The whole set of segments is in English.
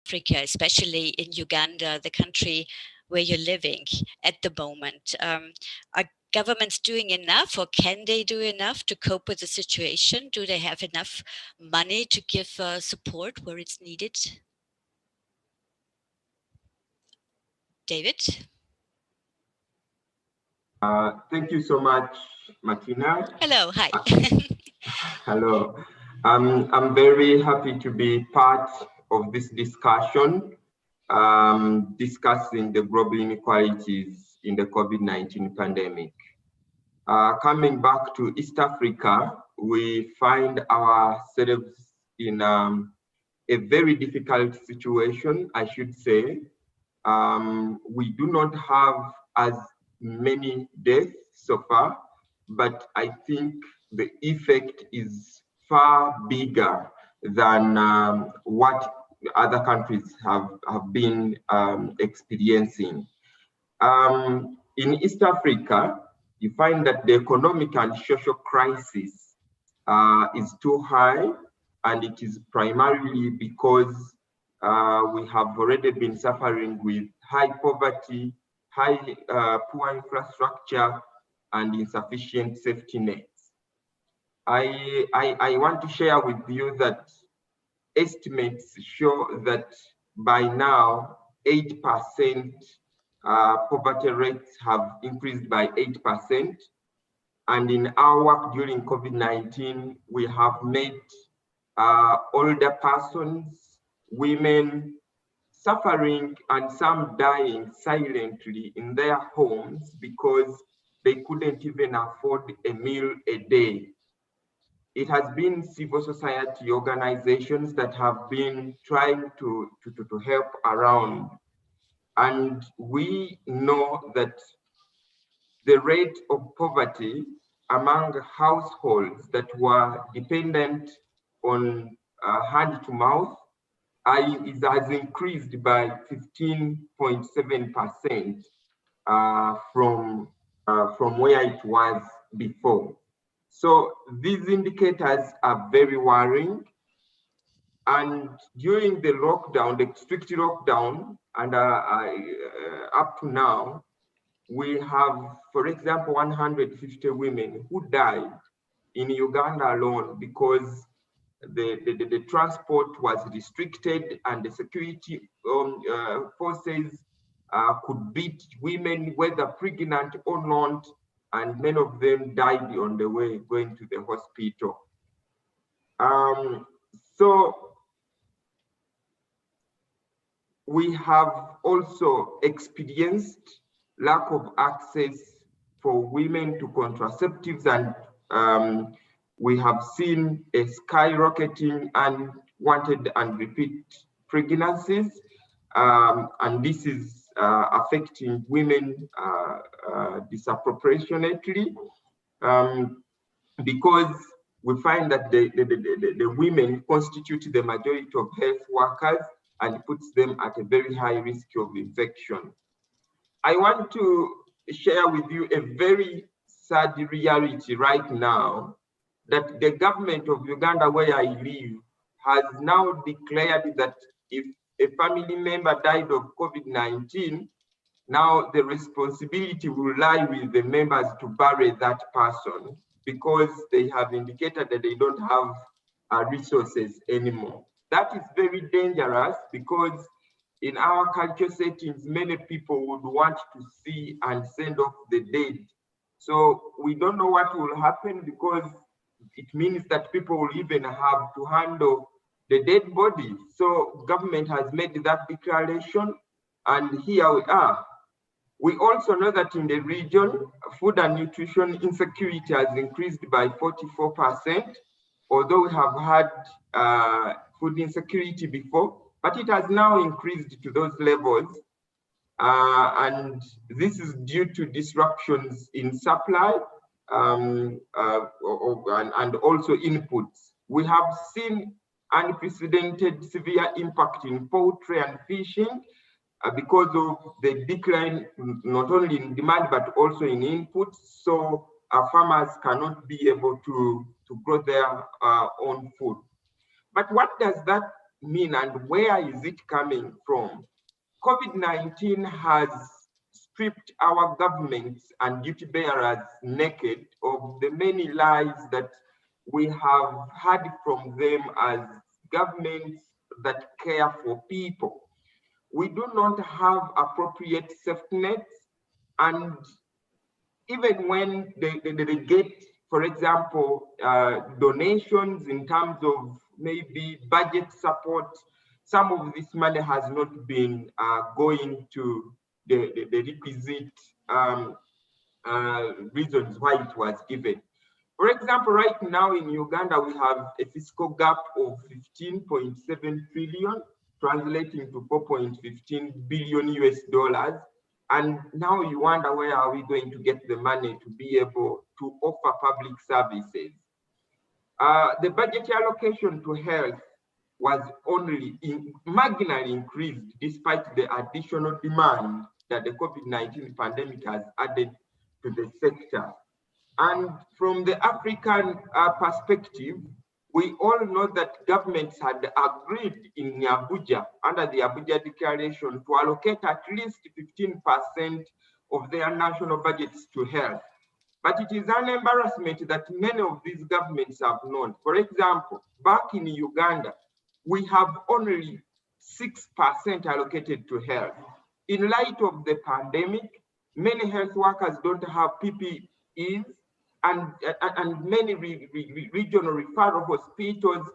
Africa, especially in Uganda, the country where you're living at the moment. Are governments doing enough, or can they do enough to cope with the situation? Do they have enough money to give support where it's needed? David? Thank you so much, Martina. Hello, hi. Hello. I'm very happy to be part of this discussion, discussing the global inequalities in the COVID-19 pandemic. Coming back to East Africa, we find ourselves in a very difficult situation, I should say. We do not have as many deaths so far, but I think the effect is far bigger than what other countries have been experiencing. In East Africa, you find that the economic and social crisis is too high, and it is primarily because we have already been suffering with high poverty, high poor infrastructure, and insufficient safety nets. I want to share with you that estimates show that by now 8% poverty rates have increased by 8%. And in our work during COVID-19, we have made older persons, women suffering, and some dying silently in their homes because they couldn't even afford a meal a day. It has been civil society organizations that have been trying to help around. And we know that the rate of poverty among households that were dependent on hand to mouth has increased by 15.7% from where it was before. So these indicators are very worrying. And during the lockdown, the strict lockdown, and up to now, we have, for example, 150 women who died in Uganda alone because the transport was restricted and the security forces could beat women, whether pregnant or not, and many of them died on the way going to the hospital. So we have also experienced lack of access for women to contraceptives, and we have seen a skyrocketing unwanted and repeat pregnancies, and this is affecting women disproportionately, because we find that the women constitute the majority of health workers and puts them at a very high risk of infection. I want to share with you a very sad reality right now, that the government of Uganda, where I live, has now declared that if a family member died of COVID-19, now the responsibility will lie with the members to bury that person, because they have indicated that they don't have resources anymore. That is very dangerous, because in our culture settings, many people would want to see and send off the dead. So we don't know what will happen, because it means that people will even have to handle the dead body. So government has made that declaration, and here we are. We also know that in the region, food and nutrition insecurity has increased by 44%, although we have had food insecurity before, but it has now increased to those levels. And this is due to disruptions in supply and also inputs. We have seen unprecedented severe impact in poultry and fishing because of the decline, not only in demand, but also in inputs. So our farmers cannot be able to grow their own food. But what does that mean and where is it coming from? COVID-19 has stripped our governments and duty bearers naked of the many lies that we have had from them as governments that care for people. We do not have appropriate safety nets, and even when they get, for example, donations in terms of maybe budget support, some of this money has not been going to the requisite reasons why it was given. For example, right now in Uganda, we have a fiscal gap of 15.7 trillion, translating to 4.15 billion US dollars. And now you wonder, where are we going to get the money to be able to offer public services? The budget allocation to health was only marginally increased despite the additional demand that the COVID-19 pandemic has added to the sector. And from the African perspective, we all know that governments had agreed in Abuja, under the Abuja Declaration, to allocate at least 15% of their national budgets to health. But it is an embarrassment that many of these governments have not. For example, back in Uganda, we have only 6% allocated to health. In light of the pandemic, many health workers don't have PPEs, and many regional referral hospitals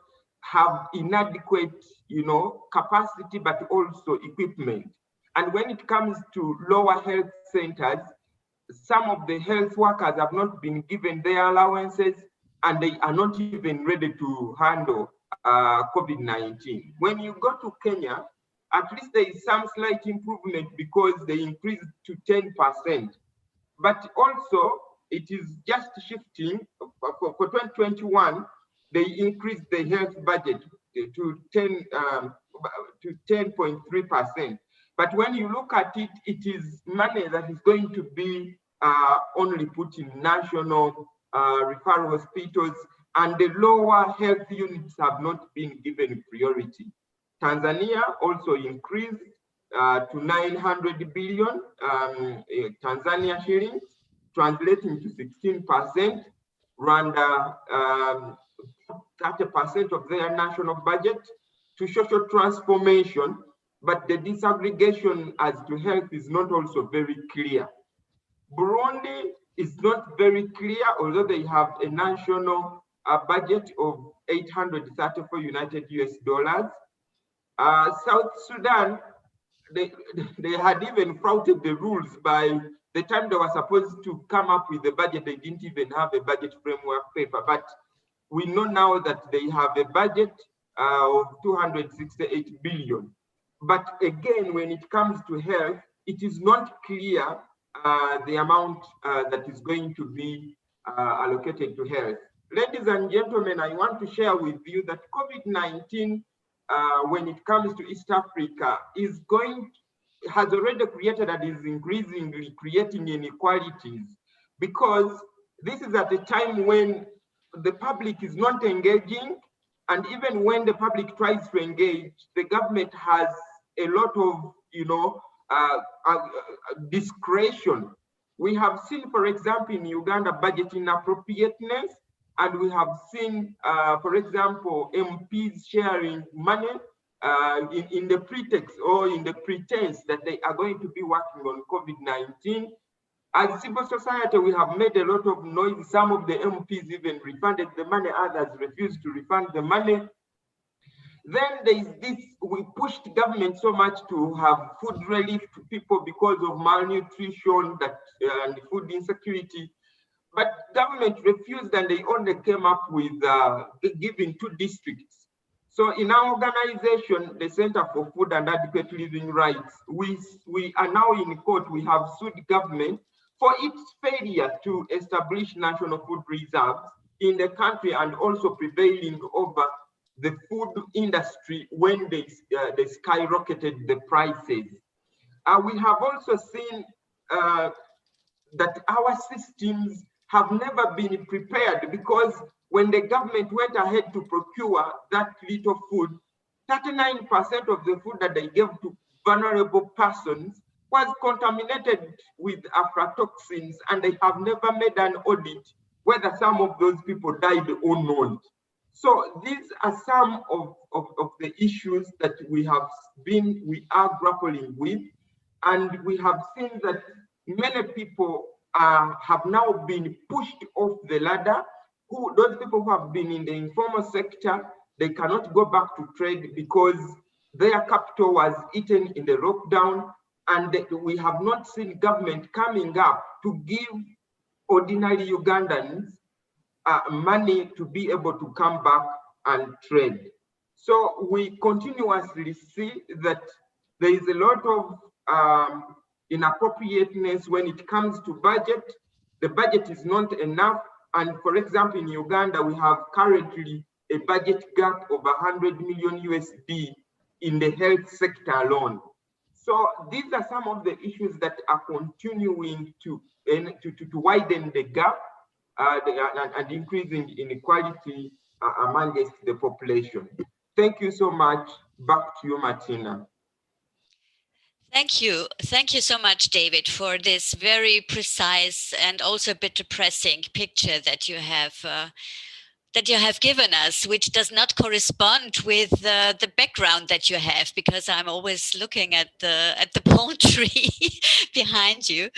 have inadequate, capacity, but also equipment. And when it comes to lower health centers, some of the health workers have not been given their allowances, and they are not even ready to handle COVID-19. When you go to Kenya, at least there is some slight improvement because they increased to 10%. But also, it is just shifting. For 2021, they increased the health budget to 10.3%. But when you look at it, it is money that is going to be only put in national referral hospitals, and the lower health units have not been given priority. Tanzania also increased to 900 billion Tanzania shillings, translating to 16%, Rwanda 30% of their national budget to social transformation, but the disaggregation as to health is not also very clear. Burundi is not very clear, although they have a national budget of 834 United US dollars. South Sudan, they had even flouted the rules. By the time they were supposed to come up with the budget, they didn't even have a budget framework paper. But we know now that they have a budget of 268 billion. But again, when it comes to health, it is not clear the amount that is going to be allocated to health. Ladies and gentlemen, I want to share with you that COVID-19, when it comes to East Africa, has already created and is increasingly creating inequalities, because this is at a time when the public is not engaging, and even when the public tries to engage, the government has a lot of, discretion. We have seen, for example, in Uganda, budget inappropriateness, and we have seen, for example, MPs sharing money in the pretext or in the pretense that they are going to be working on COVID-19. As civil society, we have made a lot of noise. Some of the MPs even refunded the money, others refused to refund the money. Then there is this, we pushed government so much to have food relief to people because of malnutrition and food insecurity. But government refused, and they only came up with giving 2 districts. So in our organization, the Center for Food and Adequate Living Rights, we are now in court. We have sued government for its failure to establish national food reserves in the country, and also prevailing over the food industry when they skyrocketed the prices. We have also seen that our systems have never been prepared, because when the government went ahead to procure that little food, 39% of the food that they gave to vulnerable persons was contaminated with aflatoxins, and they have never made an audit whether some of those people died or not. So these are some of the issues that we are grappling with, and we have seen that many people have now been pushed off the ladder. Those people who have been in the informal sector, they cannot go back to trade because their capital was eaten in the lockdown, and we have not seen government coming up to give ordinary Ugandans money to be able to come back and trade. So we continuously see that there is a lot of inappropriateness when it comes to budget. The budget is not enough. And for example, in Uganda, we have currently a budget gap of 100 million USD in the health sector alone. So these are some of the issues that are continuing to widen the gap and increasing inequality amongst the population. Thank you so much. Back to you, Martina. Thank you. Thank you so much, David, for this very precise and also a bit depressing picture that you have given us, which does not correspond with the background that you have, because I'm always looking at the palm tree behind you.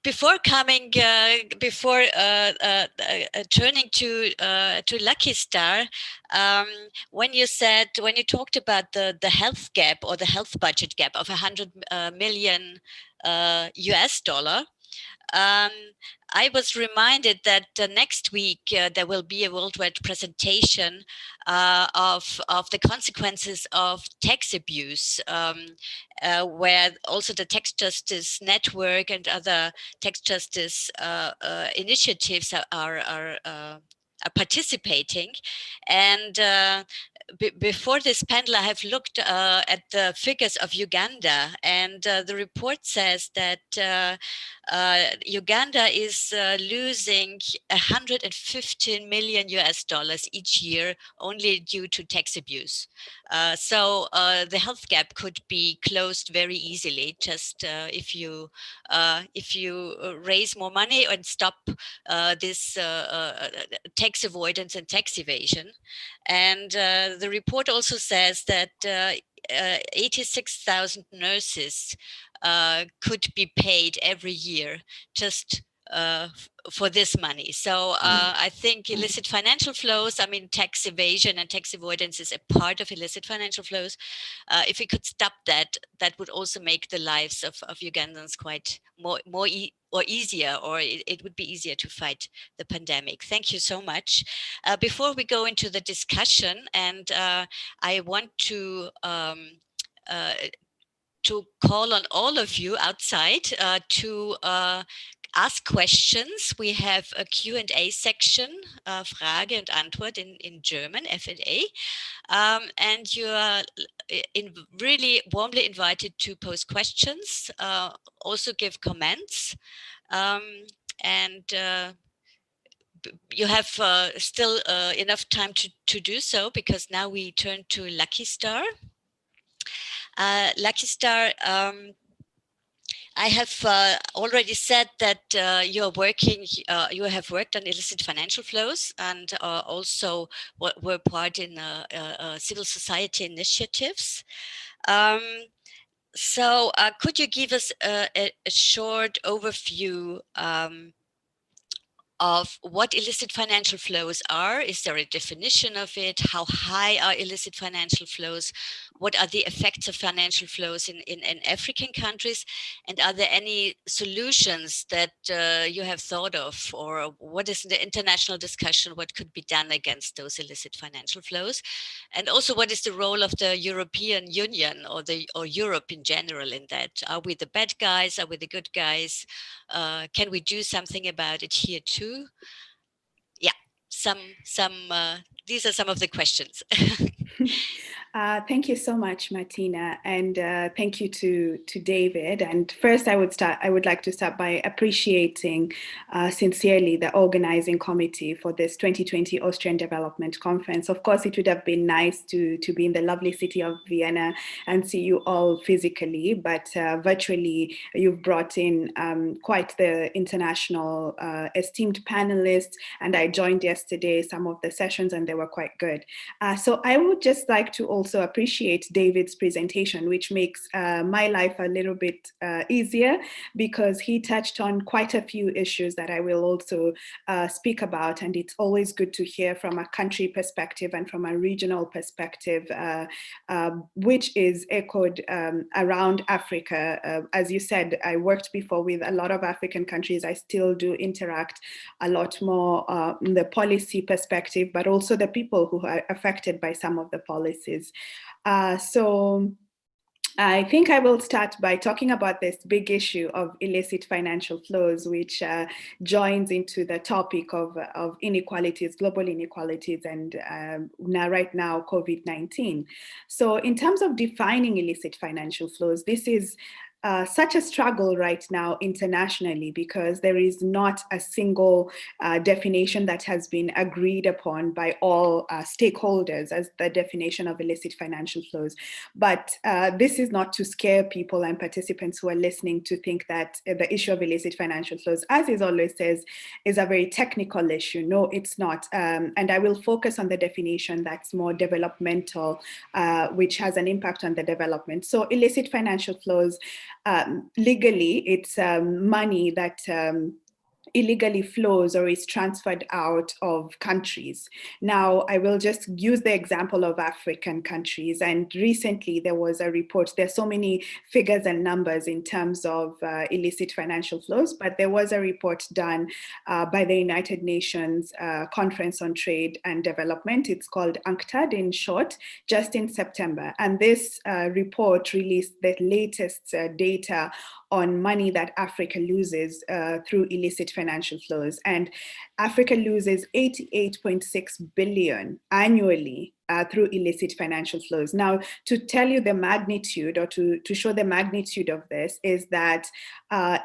Before turning to Luckystar, when you talked about the health gap or the health budget gap of 100 million US dollar, I was reminded that next week there will be a worldwide presentation of the consequences of tax abuse, where also the Tax Justice Network and other tax justice initiatives are participating. And before this panel, I have looked at the figures of Uganda, and the report says that Uganda is losing 115 million US dollars each year only due to tax abuse. So the health gap could be closed very easily, just if you raise more money and stop this tax avoidance and tax evasion. And the report also says that 86,000 nurses could be paid every year just for this money. So I think illicit financial flows, I mean, tax evasion and tax avoidance is a part of illicit financial flows. If we could stop that, that would also make the lives of Ugandans quite easier, or it would be easier to fight the pandemic. Thank you so much. Before we go into the discussion, and I want to call on all of you outside to ask questions. We have a Q&A section, Frage und Antwort in German, F&A. And you are really warmly invited to pose questions, also give comments. And you have still enough time to do so, because now we turn to Luckystar. Luckystar, I have already said that you have worked on illicit financial flows, and also were part in civil society initiatives. So could you give us a short overview of what illicit financial flows are? Is there a definition of it? How high are illicit financial flows? What are the effects of financial flows in African countries? And are there any solutions that you have thought of, or what is the international discussion? What could be done against those illicit financial flows? And also, what is the role of the European Union or Europe in general in that? Are we the bad guys? Are we the good guys? Can we do something about it here too? Yeah, these are some of the questions. Thank you so much, Martina, and thank you to David. And first, I would like to start by appreciating sincerely the organizing committee for this 2020 Austrian Development Conference. Of course, it would have been nice to be in the lovely city of Vienna and see you all physically, but virtually, you've brought in quite the international esteemed panelists. And I joined yesterday some of the sessions, and they were quite good. So I would just like to also appreciate David's presentation, which makes my life a little bit easier, because he touched on quite a few issues that I will also speak about. And it's always good to hear from a country perspective and from a regional perspective, which is echoed around Africa. As you said, I worked before with a lot of African countries. I still do interact a lot more in the policy perspective, but also the people who are affected by some of the policies. So I think I will start by talking about this big issue of illicit financial flows, which joins into the topic of inequalities, global inequalities, and right now, COVID-19. So in terms of defining illicit financial flows, this is such a struggle right now internationally, because there is not a single definition that has been agreed upon by all stakeholders as the definition of illicit financial flows. But this is not to scare people and participants who are listening to think that the issue of illicit financial flows, as is always says, is a very technical issue. No, it's not. And I will focus on the definition that's more developmental, which has an impact on the development. So illicit financial flows, legally, it's money that illegally flows or is transferred out of countries. Now, I will just use the example of African countries. And recently there was a report, there's so many figures and numbers in terms of illicit financial flows, but there was a report done by the United Nations Conference on Trade and Development. It's called UNCTAD in short, just in September. And this report released the latest data on money that Africa loses through illicit financial flows. And Africa loses 88.6 billion annually through illicit financial flows. Now, to tell you the magnitude, or to show the magnitude of this, is that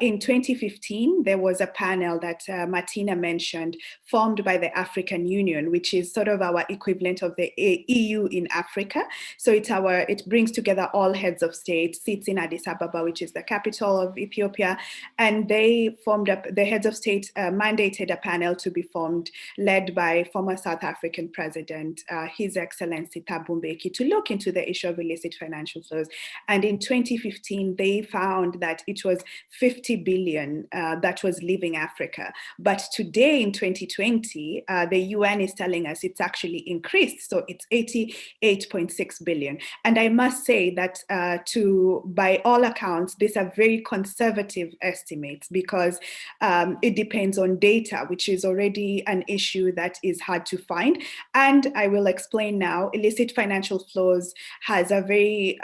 in 2015, there was a panel that Martina mentioned, formed by the African Union, which is sort of our equivalent of the EU in Africa. So it brings together all heads of state, sits in Addis Ababa, which is the capital of Ethiopia. And they formed up, the heads of state mandated a panel to be formed, led by former South African President, His Excellency Thabo Mbeki, to look into the issue of illicit financial flows. And in 2015, they found that it was 50 billion that was leaving Africa. But today in 2020, the UN is telling us it's actually increased. So it's 88.6 billion. And I must say that by all accounts, these are very conservative estimates, because it depends on data, which is already an issue that is hard to find. And I will explain now, illicit financial flows has a very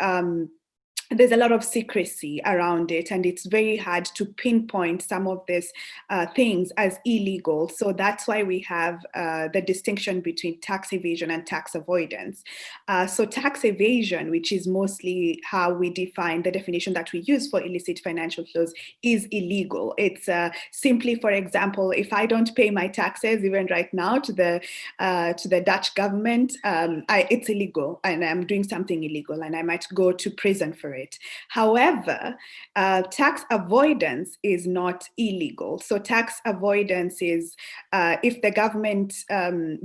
there's a lot of secrecy around it, and it's very hard to pinpoint some of these things as illegal. So that's why we have the distinction between tax evasion and tax avoidance. So tax evasion, which is mostly how we define the definition that we use for illicit financial flows, is illegal. It's simply, for example, if I don't pay my taxes, even right now, to the Dutch government, it's illegal, and I'm doing something illegal, and I might go to prison for it. However, tax avoidance is not illegal. So tax avoidance is if the government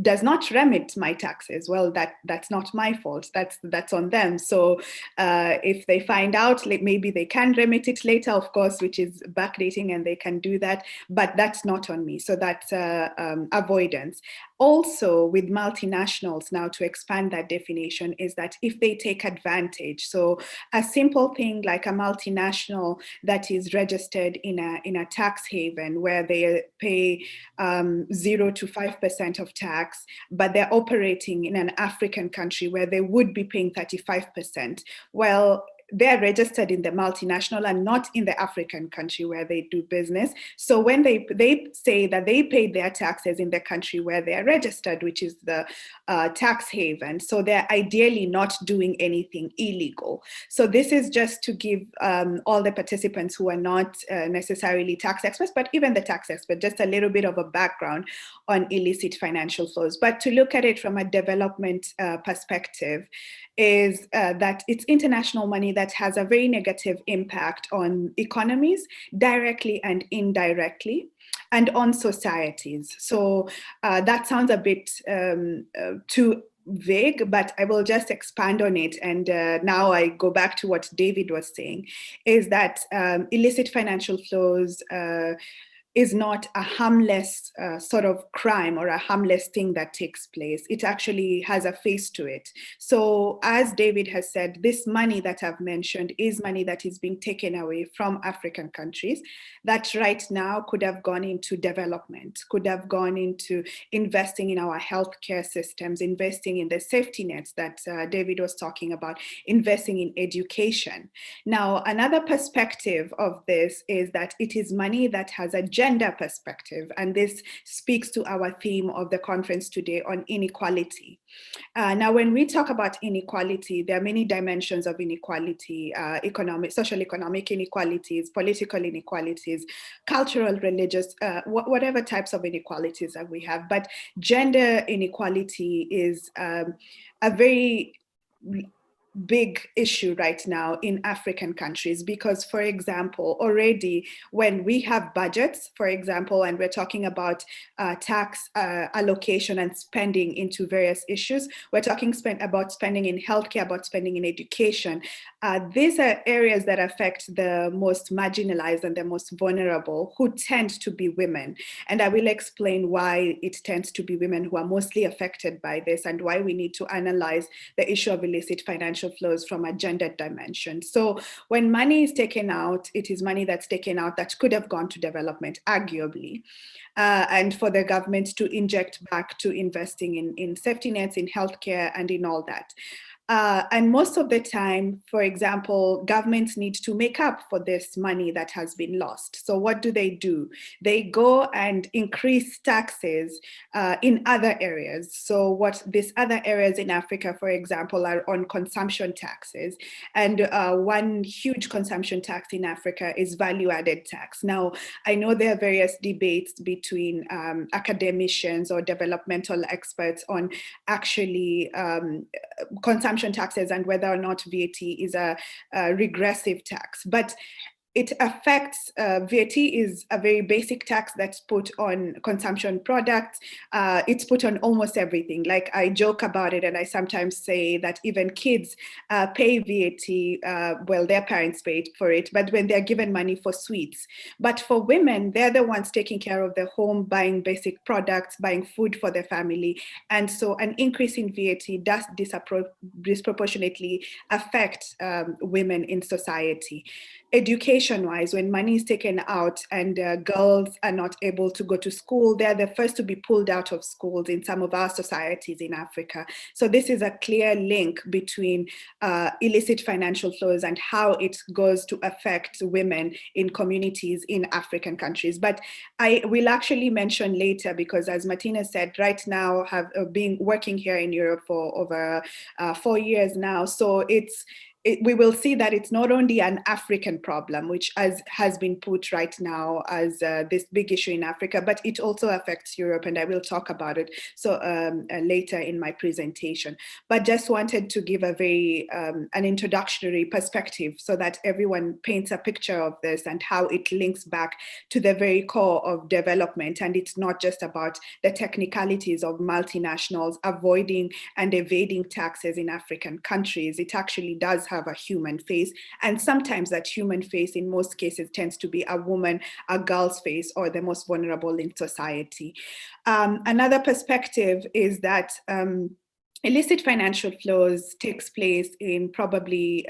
does not remit my taxes, well, that's not my fault. That's on them. So if they find out, like, maybe they can remit it later, of course, which is backdating, and they can do that, but that's not on me. So that's avoidance. Also, with multinationals, now to expand that definition, is that if they take advantage, so a simple thing like a multinational that is registered in a tax haven where they pay 0 to 5% of tax, but they're operating in an African country where they would be paying 35%. Well, they're registered in the multinational and not in the African country where they do business. So when they say that they paid their taxes in the country where they're registered, which is the tax haven, so they're ideally not doing anything illegal. So this is just to give all the participants who are not necessarily tax experts, but even the tax expert, just a little bit of a background on illicit financial flows. But to look at it from a development perspective, is that it's international money that has a very negative impact on economies, directly and indirectly, and on societies. So that sounds a bit too vague, but I will just expand on it. And now I go back to what David was saying, is that illicit financial flows is not a harmless sort of crime or a harmless thing that takes place. It actually has a face to it. So as David has said, this money that I've mentioned is money that is being taken away from African countries that right now could have gone into development, could have gone into investing in our healthcare systems, investing in the safety nets that David was talking about, investing in education. Now, another perspective of this is that it is money that has a gender perspective, and this speaks to our theme of the conference today on inequality. Now, when we talk about inequality, there are many dimensions of inequality: economic, social, economic inequalities, political inequalities, cultural, religious, whatever types of inequalities that we have. But gender inequality is a very big issue right now in African countries, because, for example, already when we have budgets, for example, and we're talking about tax allocation and spending into various issues, we're talking about spending in healthcare, about spending in education. These are areas that affect the most marginalized and the most vulnerable, who tend to be women. And I will explain why it tends to be women who are mostly affected by this, and why we need to analyze the issue of illicit financial flows from a gendered dimension. So when money is taken out, it is money that's taken out that could have gone to development, arguably, and for the government to inject back to investing in safety nets, in healthcare, and in all that. And most of the time, for example, governments need to make up for this money that has been lost. So what do? They go and increase taxes in other areas. So what these other areas in Africa, for example, are on consumption taxes. And one huge consumption tax in Africa is value-added tax. Now, I know there are various debates between academicians or developmental experts on actually consumption taxes and whether or not VAT is a regressive tax. But it affects, VAT is a very basic tax that's put on consumption products. It's put on almost everything. Like, I joke about it, and I sometimes say that even kids pay VAT, well, their parents pay for it, but when they're given money for sweets. But for women, they're the ones taking care of the home, buying basic products, buying food for their family. And so an increase in VAT does disproportionately affect women in society. Education-wise, when money is taken out and girls are not able to go to school, they're the first to be pulled out of schools in some of our societies in Africa. So this is a clear link between illicit financial flows and how it goes to affect women in communities in African countries. But I will actually mention later, because as Martina said, right now have been working here in Europe for over 4 years now. So we will see that it's not only an African problem, which has been put right now as this big issue in Africa, but it also affects Europe, and I will talk about it later in my presentation. But just wanted to give a very an introductory perspective so that everyone paints a picture of this and how it links back to the very core of development. And it's not just about the technicalities of multinationals avoiding and evading taxes in African countries. It actually does have a human face, and sometimes that human face in most cases tends to be a woman, a girl's face, or the most vulnerable in society. Another perspective is that illicit financial flows takes place in probably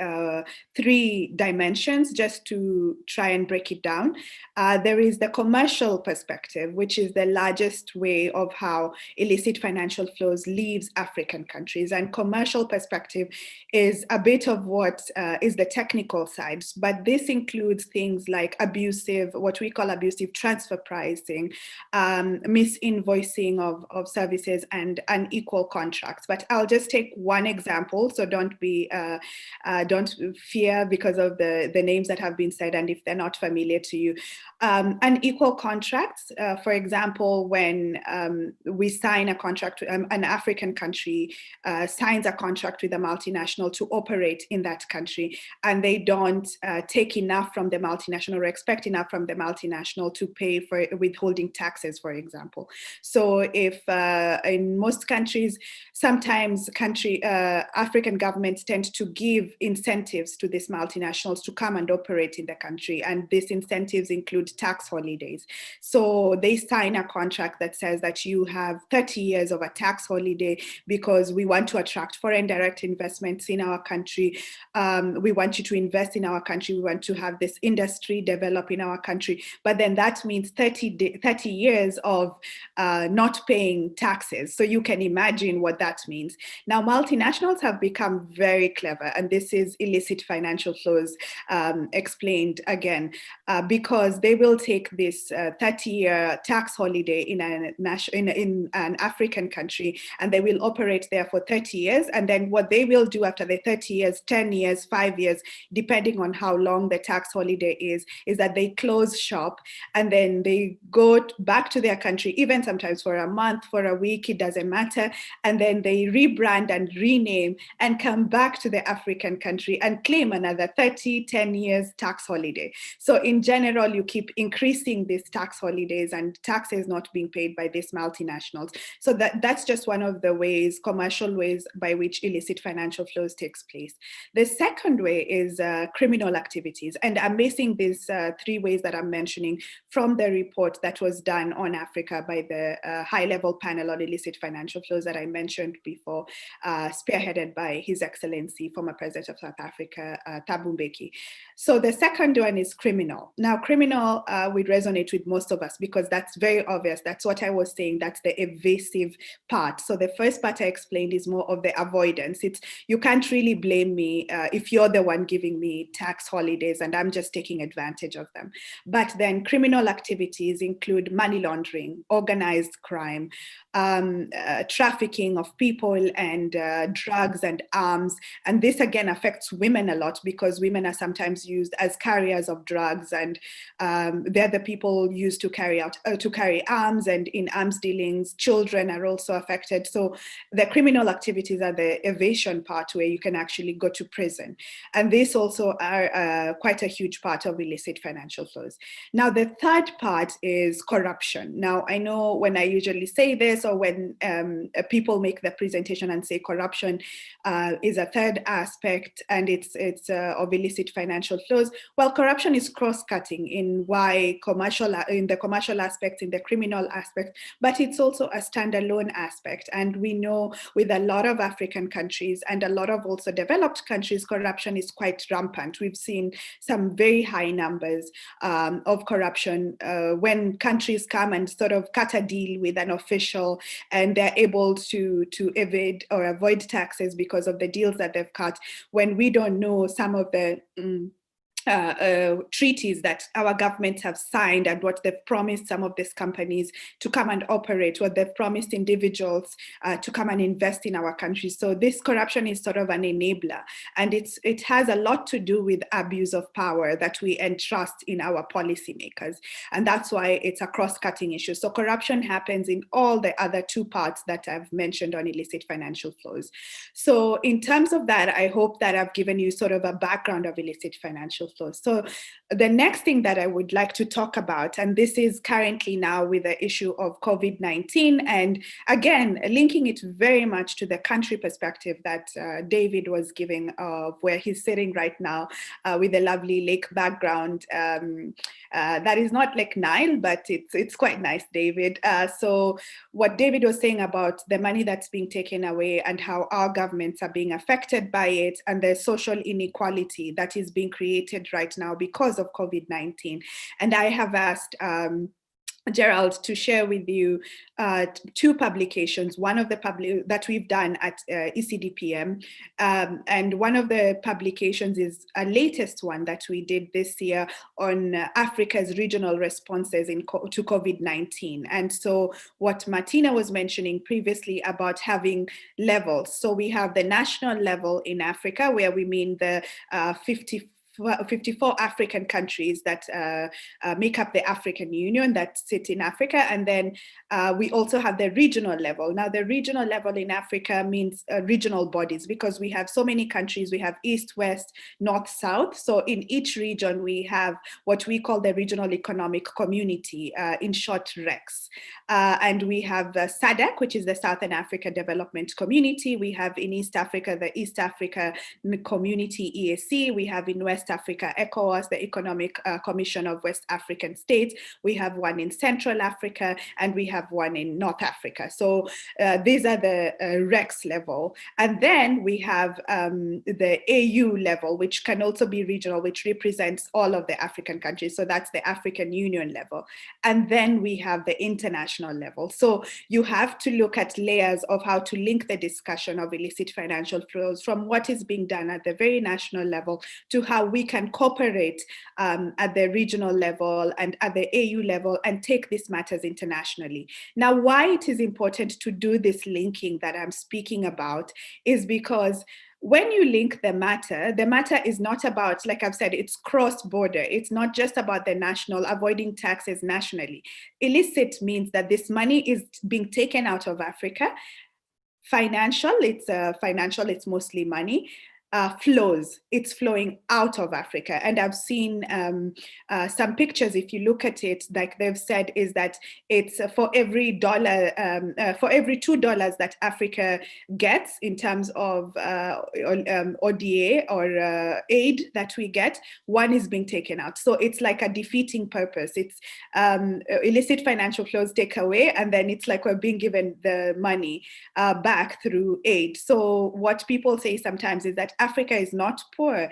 3 dimensions, just to try and break it down. There is the commercial perspective, which is the largest way of how illicit financial flows leaves African countries. And commercial perspective is a bit of what is the technical side, but this includes things like what we call abusive transfer pricing, misinvoicing of services, and unequal contracts. But I'll just take one example, so don't fear because of the names that have been said and if they're not familiar to you. Unequal contracts, for example, when we sign a contract, an African country signs a contract with a multinational to operate in that country, and they don't take enough from the multinational or expect enough from the multinational to pay for withholding taxes, for example. So if in most countries, sometimes African governments tend to give incentives to these multinationals to come and operate in the country, and these incentives include tax holidays. So they sign a contract that says that you have 30 years of a tax holiday because we want to attract foreign direct investments in our country. We want you to invest in our country. We want to have this industry develop in our country. But then that means 30 years of not paying taxes. So you can imagine what that means. Now, multinationals have become very clever, and this is illicit financial flows explained again, because they will take this 30-year tax holiday in an African country, and they will operate there for 30 years. And then what they will do after the 30 years, 10 years, 5 years, depending on how long the tax holiday is that they close shop, and then they go back to their country, even sometimes for a month, for a week, it doesn't matter. And then they rebrand and rename and come back to the African country and claim another 10 years tax holiday. So in general, you keep increasing these tax holidays and taxes not being paid by these multinationals. So that's just one of the commercial ways by which illicit financial flows takes place. The second way is criminal activities. And I'm basing these 3 ways that I'm mentioning from the report that was done on Africa by the high-level panel on illicit financial flows that I mentioned before, spearheaded by His Excellency, former President of South Africa, Thabo Mbeki. So the second one is criminal. Now, criminal would resonate with most of us because that's very obvious. That's what I was saying. That's the evasive part. So the first part I explained is more of the avoidance. You can't really blame me if you're the one giving me tax holidays and I'm just taking advantage of them. But then criminal activities include money laundering, organized crime, trafficking of people, and drugs and arms. And this again affects women a lot because women are sometimes used as carriers of drugs, and they're the people used to carry arms, and in arms dealings, children are also affected. So the criminal activities are the evasion part where you can actually go to prison. And these also are quite a huge part of illicit financial flows. Now, the third part is corruption. Now, I know when I usually say this, or when people make the presentation and say corruption is a third aspect and it's of illicit financial flows. Well, corruption is cross-cutting in the commercial aspect, in the criminal aspect, but it's also a standalone aspect. And we know with a lot of African countries and a lot of also developed countries, corruption is quite rampant. We've seen some very high numbers of corruption when countries come and sort of cut a deal with an official and they're able to evade or avoid taxes because of the deals that they've cut, when we don't know some of the treaties that our governments have signed and what they've promised some of these companies to come and operate, what they've promised individuals to come and invest in our country. So this corruption is sort of an enabler, and it has a lot to do with abuse of power that we entrust in our policymakers, and that's why it's a cross-cutting issue. So corruption happens in all the other 2 parts that I've mentioned on illicit financial flows. So in terms of that, I hope that I've given you sort of a background of illicit financial flows. So the next thing that I would like to talk about, and this is currently now with the issue of COVID-19, and again, linking it very much to the country perspective that David was giving of where he's sitting right now with a lovely lake background. That is not Lake Nile, but it's quite nice, David. So what David was saying about the money that's being taken away and how our governments are being affected by it, and the social inequality that is being created right now because of COVID-19. And I have asked Gerald to share with you two publications, one of the that we've done at ECDPM, and one of the publications is a latest one that we did this year on Africa's regional responses to COVID-19. And so what Martina was mentioning previously about having levels. So we have the national level in Africa, where we mean the 54 African countries that make up the African Union that sit in Africa. And then we also have the regional level. Now, the regional level in Africa means regional bodies, because we have so many countries. We have East, West, North, South. So in each region, we have what we call the Regional Economic Community, in short, REX. And we have SADC, which is the Southern Africa Development Community. We have in East Africa, the East Africa Community, EAC. We have in West Africa, ECOWAS, the Economic Commission of West African States. We have one in Central Africa, and we have one in North Africa. So these are the REX level. And then we have the AU level, which can also be regional, which represents all of the African countries. So that's the African Union level. And then we have the international level. So you have to look at layers of how to link the discussion of illicit financial flows from what is being done at the very national level to how we can cooperate at the regional level and at the AU level and take these matters internationally. Now, why it is important to do this linking that I'm speaking about is because when you link the matter is not about, like I've said, it's cross-border. It's not just about the national, avoiding taxes nationally. Illicit means that this money is being taken out of Africa. Financial, it's mostly money. Flows, it's flowing out of Africa. And I've seen some pictures, if you look at it, like they've said, is that it's for every dollar, for every $2 that Africa gets in terms of ODA or aid that we get, one is being taken out. So it's like a defeating purpose. It's illicit financial flows take away, and then it's like we're being given the money back through aid. So what people say sometimes is that Africa is not poor.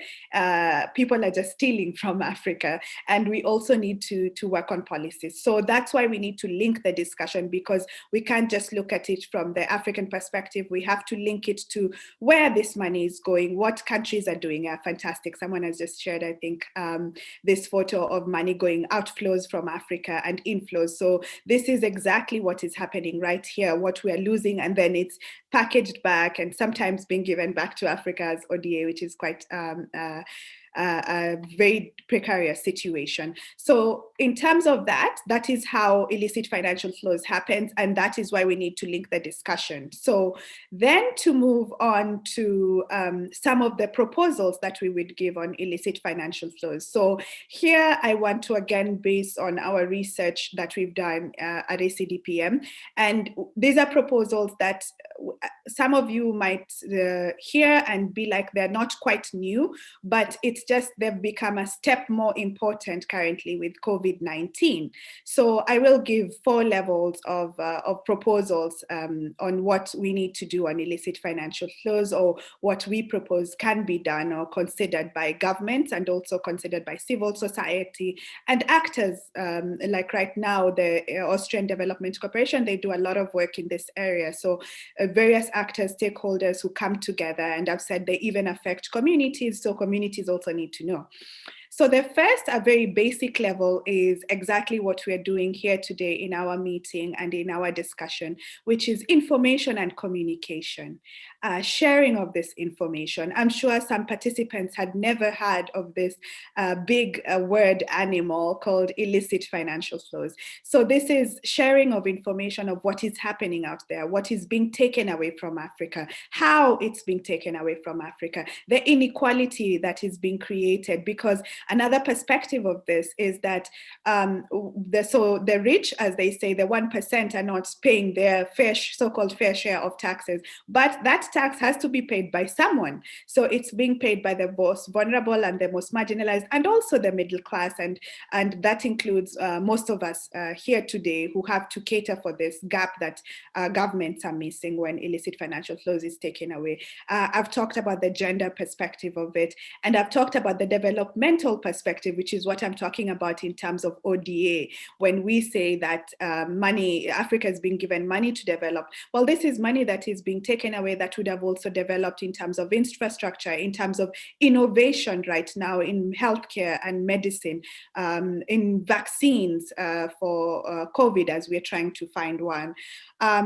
People are just stealing from Africa. And we also need to work on policies. So that's why we need to link the discussion, because we can't just look at it from the African perspective. We have to link it to where this money is going, what countries are doing. Fantastic. Someone has just shared, I think, this photo of money going outflows from Africa and inflows. So this is exactly what is happening right here, what we are losing, and then it's packaged back and sometimes being given back to Africa as ODA, which is quite a very precarious situation. So in terms of that, that is how illicit financial flows happens, and that is why we need to link the discussion. So then to move on to some of the proposals that we would give on illicit financial flows. So here I want to again base on our research that we've done at ECDPM, and these are proposals that some of you might hear and be like they're not quite new, but it's just they've become a step more important currently with COVID-19. So I will give 4 levels of proposals on what we need to do on illicit financial flows, or what we propose can be done or considered by governments and also considered by civil society and actors. Like right now, the Austrian Development Corporation, they do a lot of work in this area. So various actors, stakeholders who come together, and I've said they even affect communities, so communities also need to know. So the first, a very basic level, is exactly what we're doing here today in our meeting and in our discussion, which is information and communication, sharing of this information. I'm sure some participants had never heard of this big word animal called illicit financial flows. So this is sharing of information of what is happening out there, what is being taken away from Africa, how it's being taken away from Africa, the inequality that is being created, because Another perspective of this is that the rich, as they say, the 1% are not paying their so-called fair share of taxes, but that tax has to be paid by someone. So it's being paid by the most vulnerable and the most marginalized, and also the middle class, and that includes most of us here today who have to cater for this gap that governments are missing when illicit financial flows is taken away. I've talked about the gender perspective of it, and I've talked about the developmental perspective, which is what I'm talking about in terms of ODA. When we say that Africa is being given money to develop, well, this is money that is being taken away that would have also developed in terms of infrastructure, in terms of innovation right now in healthcare and medicine, in vaccines for COVID, as we're trying to find one.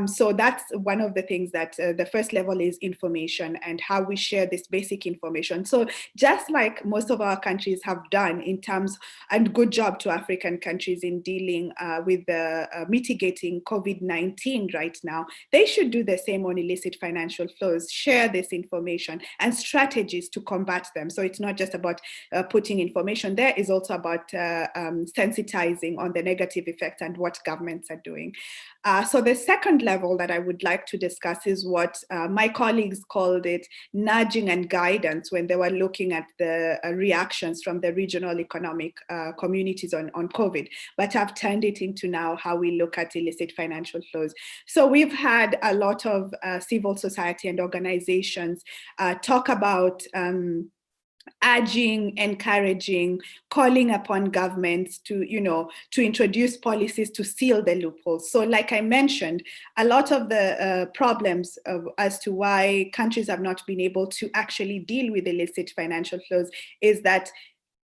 So that's one of the things that the first level is information and how we share this basic information. So just like most of our countries have done in terms, and good job to African countries in dealing with the mitigating COVID-19 right now, they should do the same on illicit financial flows, share this information and strategies to combat them. So it's not just about putting information there, it's also about sensitizing on the negative effects and what governments are doing. So the second level that I would like to discuss is what my colleagues called it nudging and guidance when they were looking at the reactions from the regional economic communities on COVID. But I've turned it into now how we look at illicit financial flows. So we've had a lot of civil society and organizations talk about urging, encouraging, calling upon governments to, to introduce policies to seal the loopholes. So like I mentioned, a lot of the problems as to why countries have not been able to actually deal with illicit financial flows is that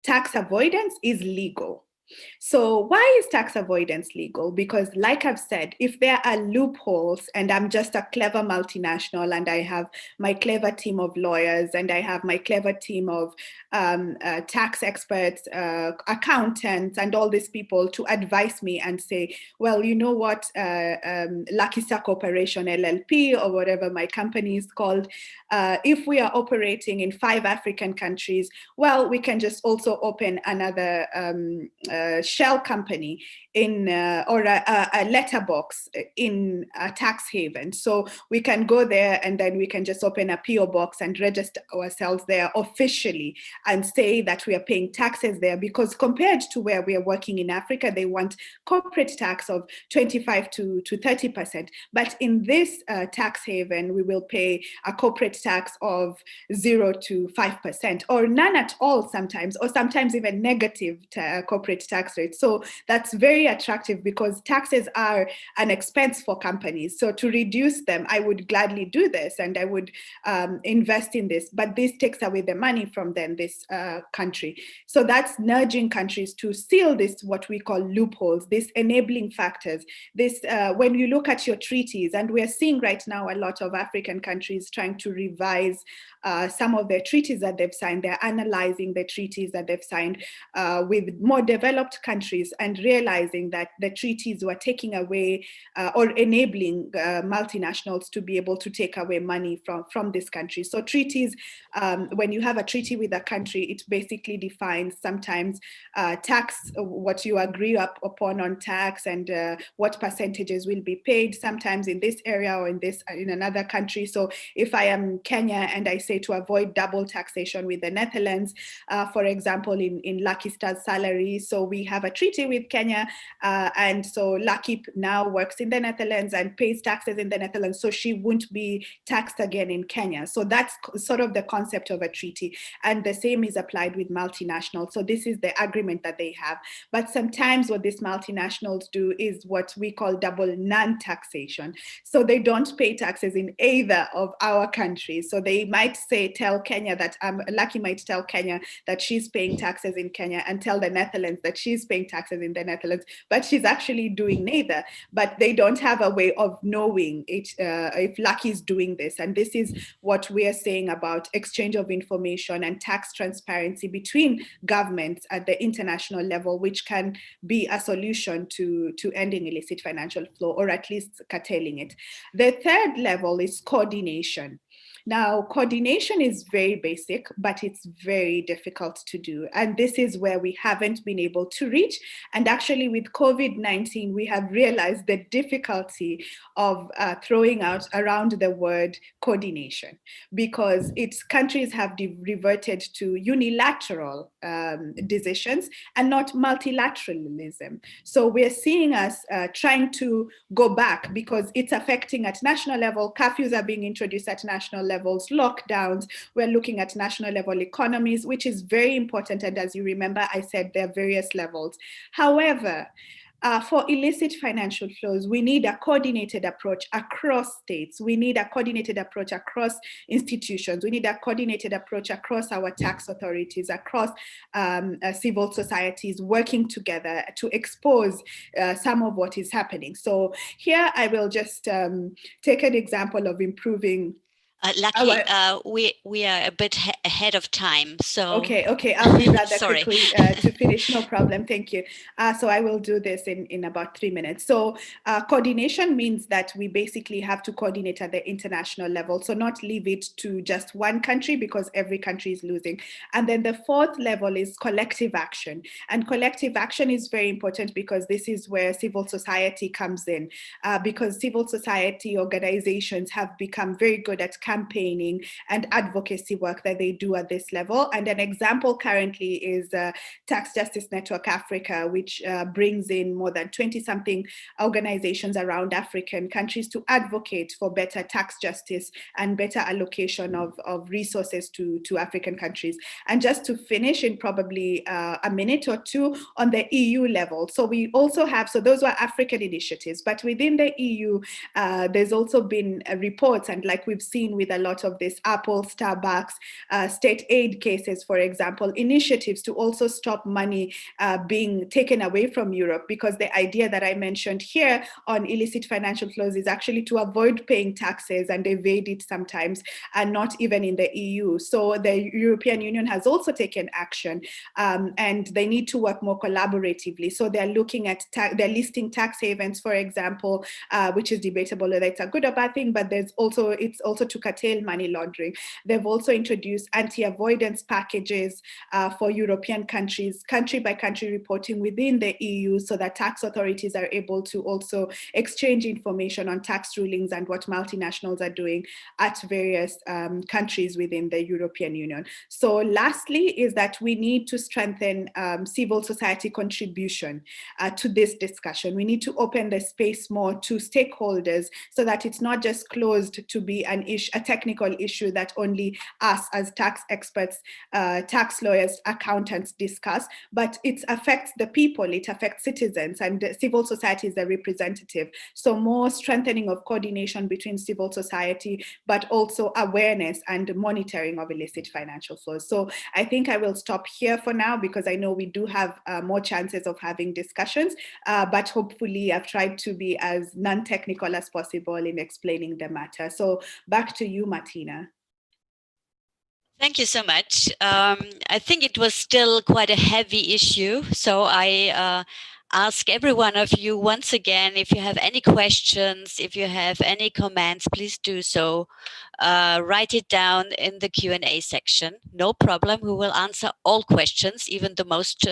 tax avoidance is legal. So why is tax avoidance legal? Because like I've said, if there are loopholes and I'm just a clever multinational and I have my clever team of lawyers and I have my clever team of tax experts, accountants, and all these people to advise me and say, well, you know what, Luckystar Corporation LLP or whatever my company is called, if we are operating in 5 African countries, well, we can just also open another shell company in or a letterbox in a tax haven. So we can go there and then we can just open a PO box and register ourselves there officially and say that we are paying taxes there, because compared to where we are working in Africa, they want corporate tax of 25 to 30%. But in this tax haven, we will pay a corporate tax of 0 to 5% or none at all sometimes, or sometimes even negative corporate tax rate. So that's very attractive because taxes are an expense for companies. So to reduce them, I would gladly do this and I would invest in this, but this takes away the money from then this country. So that's nudging countries to seal this, what we call loopholes, these enabling factors. This, when you look at your treaties, and we're seeing right now a lot of African countries trying to revise some of their treaties that they've signed. They're analyzing the treaties that they've signed with more developed countries and realizing that the treaties were taking away or enabling multinationals to be able to take away money from this country. So treaties, when you have a treaty with a country, it basically defines sometimes tax, what you agree upon on tax and what percentages will be paid, sometimes in this area or in another country. So if I am Kenya and I say to avoid double taxation with the Netherlands, for example, in Luckystar's salary. So we have a treaty with Kenya, and so Lucky now works in the Netherlands and pays taxes in the Netherlands, so she won't be taxed again in Kenya. So that's sort of the concept of a treaty. And the same is applied with multinationals. So this is the agreement that they have. But sometimes what these multinationals do is what we call double non-taxation. So they don't pay taxes in either of our countries. So they might tell Kenya that Lucky might tell Kenya that she's paying taxes in Kenya and tell the Netherlands that she's paying taxes in the Netherlands, but she's actually doing neither. But they don't have a way of knowing if Lucky's doing this. And this is what we're saying about exchange of information and tax transparency between governments at the international level, which can be a solution to ending illicit financial flow, or at least curtailing it. The third level is coordination. Now, coordination is very basic, but it's very difficult to do. And this is where we haven't been able to reach. And actually with COVID-19, we have realized the difficulty of throwing out around the word coordination, because countries have reverted to unilateral decisions and not multilateralism. So we're seeing us trying to go back because it's affecting at national level. Curfews are being introduced at national levels, lockdowns. We're looking at national level economies, which is very important. And as you remember, I said there are various levels. However, for illicit financial flows, we need a coordinated approach across states. We need a coordinated approach across institutions. We need a coordinated approach across our tax authorities, across civil societies working together to expose some of what is happening. So here I will just take an example of improving. Lucky, we are a bit ahead of time, so okay, I'll be rather sorry. quickly to finish. No problem, thank you. So I will do this in about 3 minutes. So coordination means that we basically have to coordinate at the international level, so not leave it to just one country because every country is losing. And then the fourth level is collective action, and collective action is very important because this is where civil society comes in, because civil society organizations have become very good at campaigning and advocacy work that they do at this level. And an example currently is Tax Justice Network Africa, which brings in more than 20-something organizations around African countries to advocate for better tax justice and better allocation of resources to African countries. And just to finish in probably a minute or two, on the EU level. So we also have, so those were African initiatives, but within the EU, there's also been reports, and like we've seen with a lot of this Apple, Starbucks, state aid cases, for example, initiatives to also stop money being taken away from Europe, because the idea that I mentioned here on illicit financial flows is actually to avoid paying taxes and evade it sometimes, and not even in the EU. So the European Union has also taken action, and they need to work more collaboratively. So they're looking at, they're listing tax havens, for example, which is debatable whether it's a good or bad thing, but it's also to curtail money laundering. They've also introduced anti-avoidance packages for European countries, country by country reporting within the EU, so that tax authorities are able to also exchange information on tax rulings and what multinationals are doing at various countries within the European Union. So lastly is that we need to strengthen civil society contribution to this discussion. We need to open the space more to stakeholders so that it's not just closed to be a technical issue that only us as tax experts, tax lawyers, accountants discuss, but it affects the people, it affects citizens, and civil society is a representative. So more strengthening of coordination between civil society, but also awareness and monitoring of illicit financial flows. So I think I will stop here for now, because I know we do have more chances of having discussions, but hopefully I've tried to be as non-technical as possible in explaining the matter. So back to you, Martina. Thank you so much. I think it was still quite a heavy issue. So I ask every one of you once again, if you have any questions, if you have any comments, please do so. Write it down in the Q&A section. No problem. We will answer all questions, even the most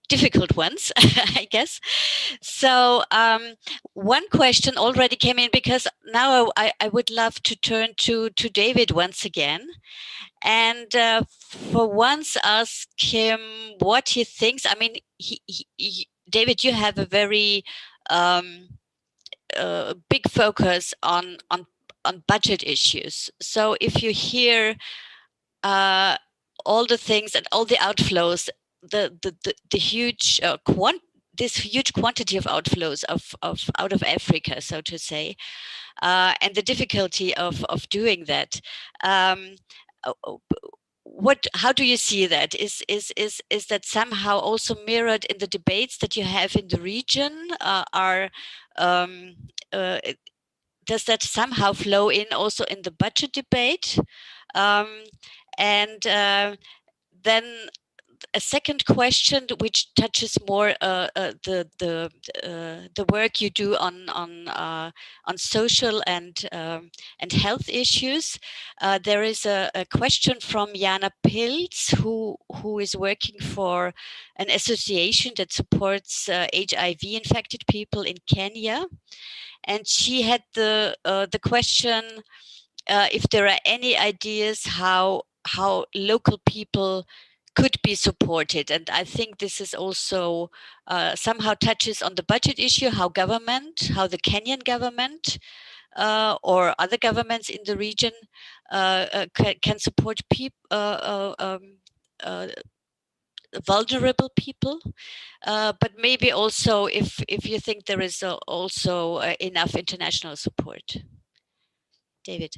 difficult ones, I guess. So one question already came in, because now I would love to turn to David once again, and for once ask him what he thinks. I mean, David, you have a very big focus on budget issues. So if you hear all the things and all the outflows, the huge this huge quantity of outflows out of Africa, so to say, and the difficulty of doing that. How do you see that? Is that somehow also mirrored in the debates that you have in the region? Does that somehow flow in also in the budget debate? And then a second question which touches more the work you do on social and health issues. There is a question from Jana Pilz, who is working for an association that supports HIV-infected people in Kenya, and she had the question if there are any ideas how local people could be supported. And I think this is also somehow touches on the budget issue, how the Kenyan government or other governments in the region can support vulnerable people, but maybe also if you think there is also enough international support. David.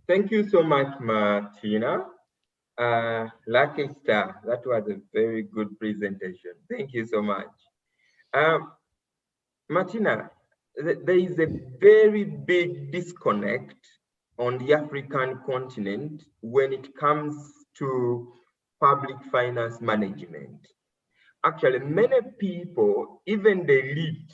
Thank you so much, Martina. Luckystar, that was a very good presentation. Thank you so much. Martina, there is a very big disconnect on the African continent when it comes to public finance management. Actually, many people, even the elite,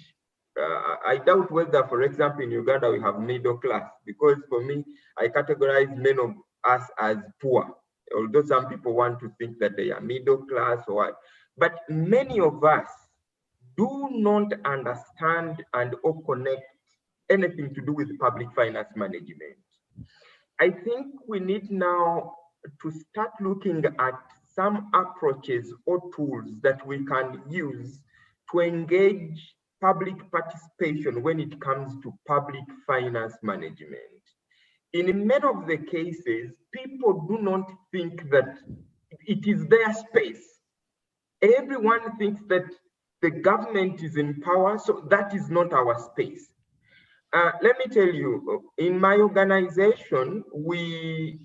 I doubt whether, for example, in Uganda we have middle class, because for me, I categorize many of us as poor, although some people want to think that they are middle class or what. But many of us do not understand and or connect anything to do with public finance management. I think we need now to start looking at some approaches or tools that we can use to engage public participation when it comes to public finance management. In many of the cases, people do not think that it is their space. Everyone thinks that the government is in power, so that is not our space. Let me tell you, in my organization,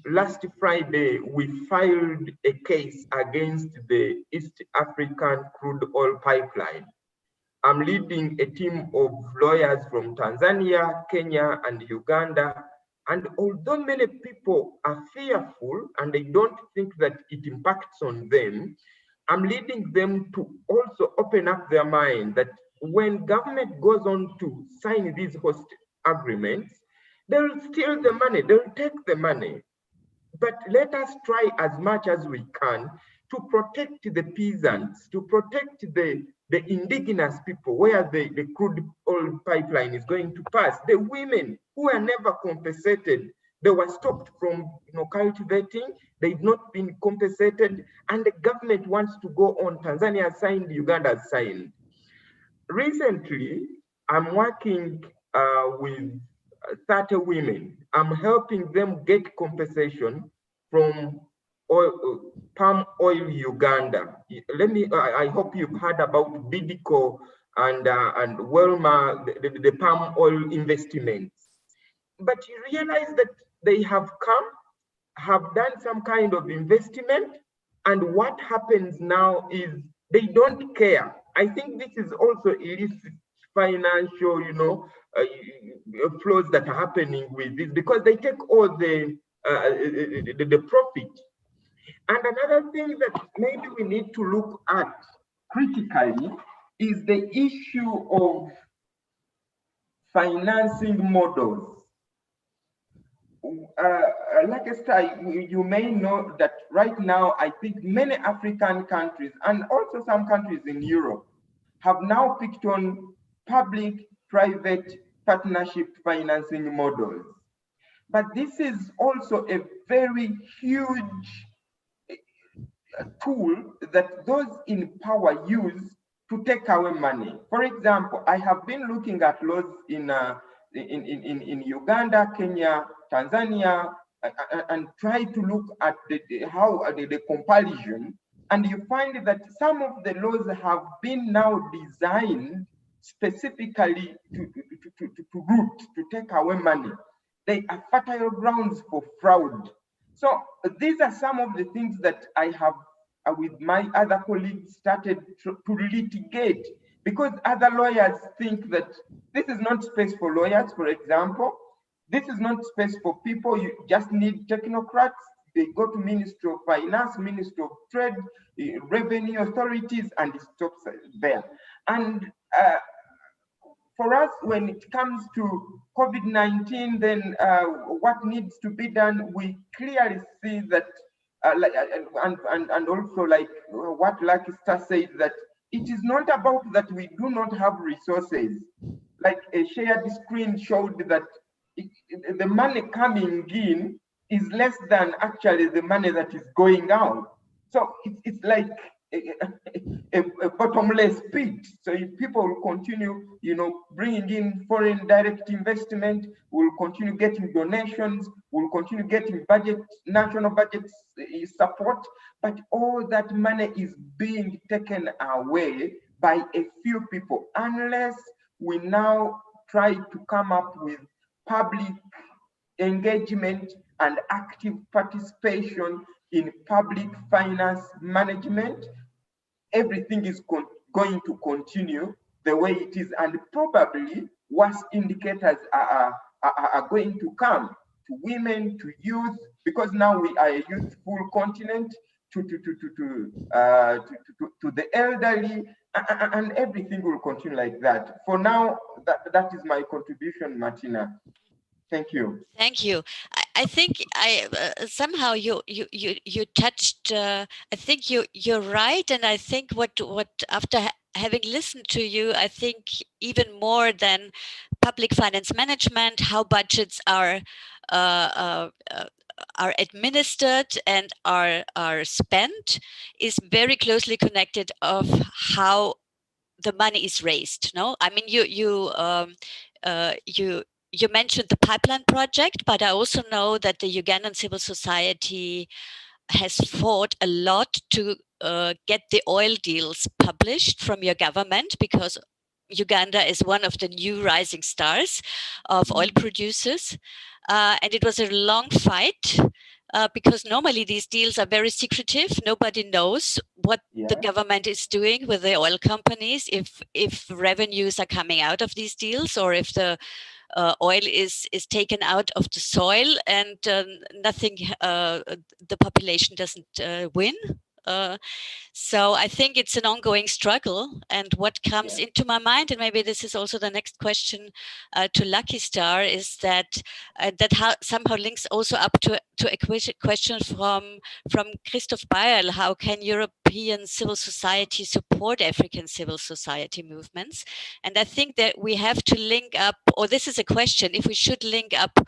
last Friday, we filed a case against the East African crude oil pipeline. I'm leading a team of lawyers from Tanzania, Kenya, and Uganda. And although many people are fearful and they don't think that it impacts on them, I'm leading them to also open up their mind that when government goes on to sign these host agreements, they'll steal the money, they'll take the money. But let us try as much as we can to protect the peasants, to protect the indigenous people where the crude oil pipeline is going to pass, the women who are never compensated. They were stopped from cultivating, they've not been compensated, and the government wants to go on. Tanzania has signed, Uganda has signed. Recently, I'm working with 30 women. I'm helping them get compensation from palm oil Uganda. I hope you've heard about Bidco and Welma, the palm oil investments. But you realize that they have done some kind of investment, and what happens now is they don't care. I think this is also illicit financial, flows that are happening with this, because they take all the profit. And another thing that maybe we need to look at critically is the issue of financing models. Luckystar, you may know that right now, I think many African countries and also some countries in Europe have now picked on public-private partnership financing models. But this is also a very huge tool that those in power use to take away money. For example, I have been looking at laws in Uganda, Kenya, Tanzania, and try to look at the comparison, and you find that some of the laws have been now designed specifically to take away money. They are fertile grounds for fraud. So these are some of the things that I have, with my other colleagues, started to litigate, because other lawyers think that this is not space for lawyers, for example. This is not space for people. You just need technocrats. they go to Ministry of Finance, Ministry of Trade, revenue authorities, and it stops there. And for us, when it comes to COVID-19, then what needs to be done, we clearly see that, and also like what Luckystar said, that it is not about that we do not have resources. Like a shared screen showed that the money coming in is less than actually the money that is going out. So it's like a bottomless pit. So if people will continue, bringing in foreign direct investment, we'll continue getting donations, we'll continue getting national budget support, but all that money is being taken away by a few people, unless we now try to come up with public engagement and active participation in public finance management. Everything is going to continue the way it is, and probably worse indicators are going to come to women, to youth, because now we are a youthful continent, to the elderly, and everything will continue like that. For now, that is my contribution, Martina. Thank you. Thank you. I think somehow you touched. I think you're right, and I think what after having listened to you, I think even more than public finance management, how budgets are administered and are spent is very closely connected of how the money is raised. No, I mean you mentioned the pipeline project, but I also know that the Ugandan civil society has fought a lot to get the oil deals published from your government, because Uganda is one of the new rising stars of oil producers. And it was a long fight because normally these deals are very secretive. Nobody knows what the government is doing with the oil companies, if revenues are coming out of these deals, or if the oil is taken out of the soil and nothing, the population doesn't win. So I think it's an ongoing struggle. And what comes into my mind, and maybe this is also the next question to Luckystar, is that somehow links also up to a question from Christoph Bayerl: how can European civil society support African civil society movements? And I think that we have to link up, or this is a question, if we should link up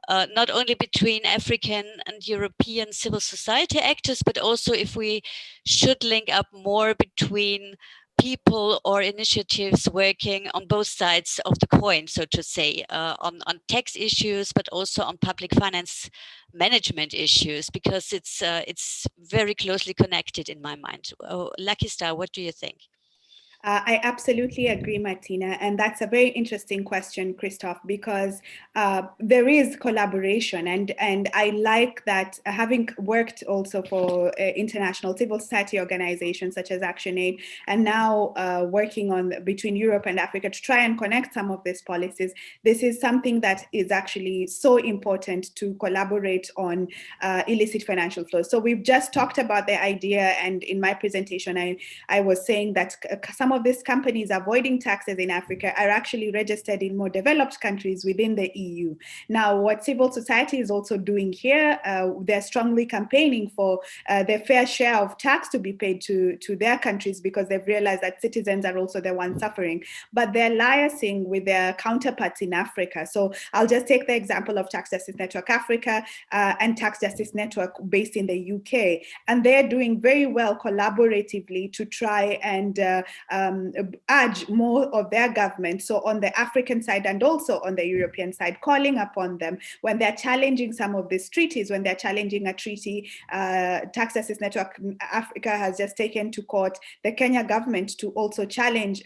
not only between African and European civil society actors, but also if we should link up more between people or initiatives working on both sides of the coin, so to say, on tax issues, but also on public finance management issues, because it's very closely connected in my mind. Luckystar, what do you think? I absolutely agree, Martina. And that's a very interesting question, Christoph, because there is collaboration. And I like that, having worked also for international civil society organizations such as ActionAid, and now working on between Europe and Africa to try and connect some of these policies, this is something that is actually so important to collaborate on illicit financial flows. So we've just talked about the idea, and in my presentation, I was saying that some of these companies avoiding taxes in Africa are actually registered in more developed countries within the EU. Now, what civil society is also doing here, they're strongly campaigning for their fair share of tax to be paid to their countries, because they've realized that citizens are also the ones suffering. But they're liaising with their counterparts in Africa. So I'll just take the example of Tax Justice Network Africa and Tax Justice Network based in the UK. And they're doing very well collaboratively to try and urge more of their government, so on the African side and also on the European side, calling upon them when they're challenging some of these treaties, when they're challenging a treaty. Tax Justice Network Africa has just taken to court the Kenya government to also challenge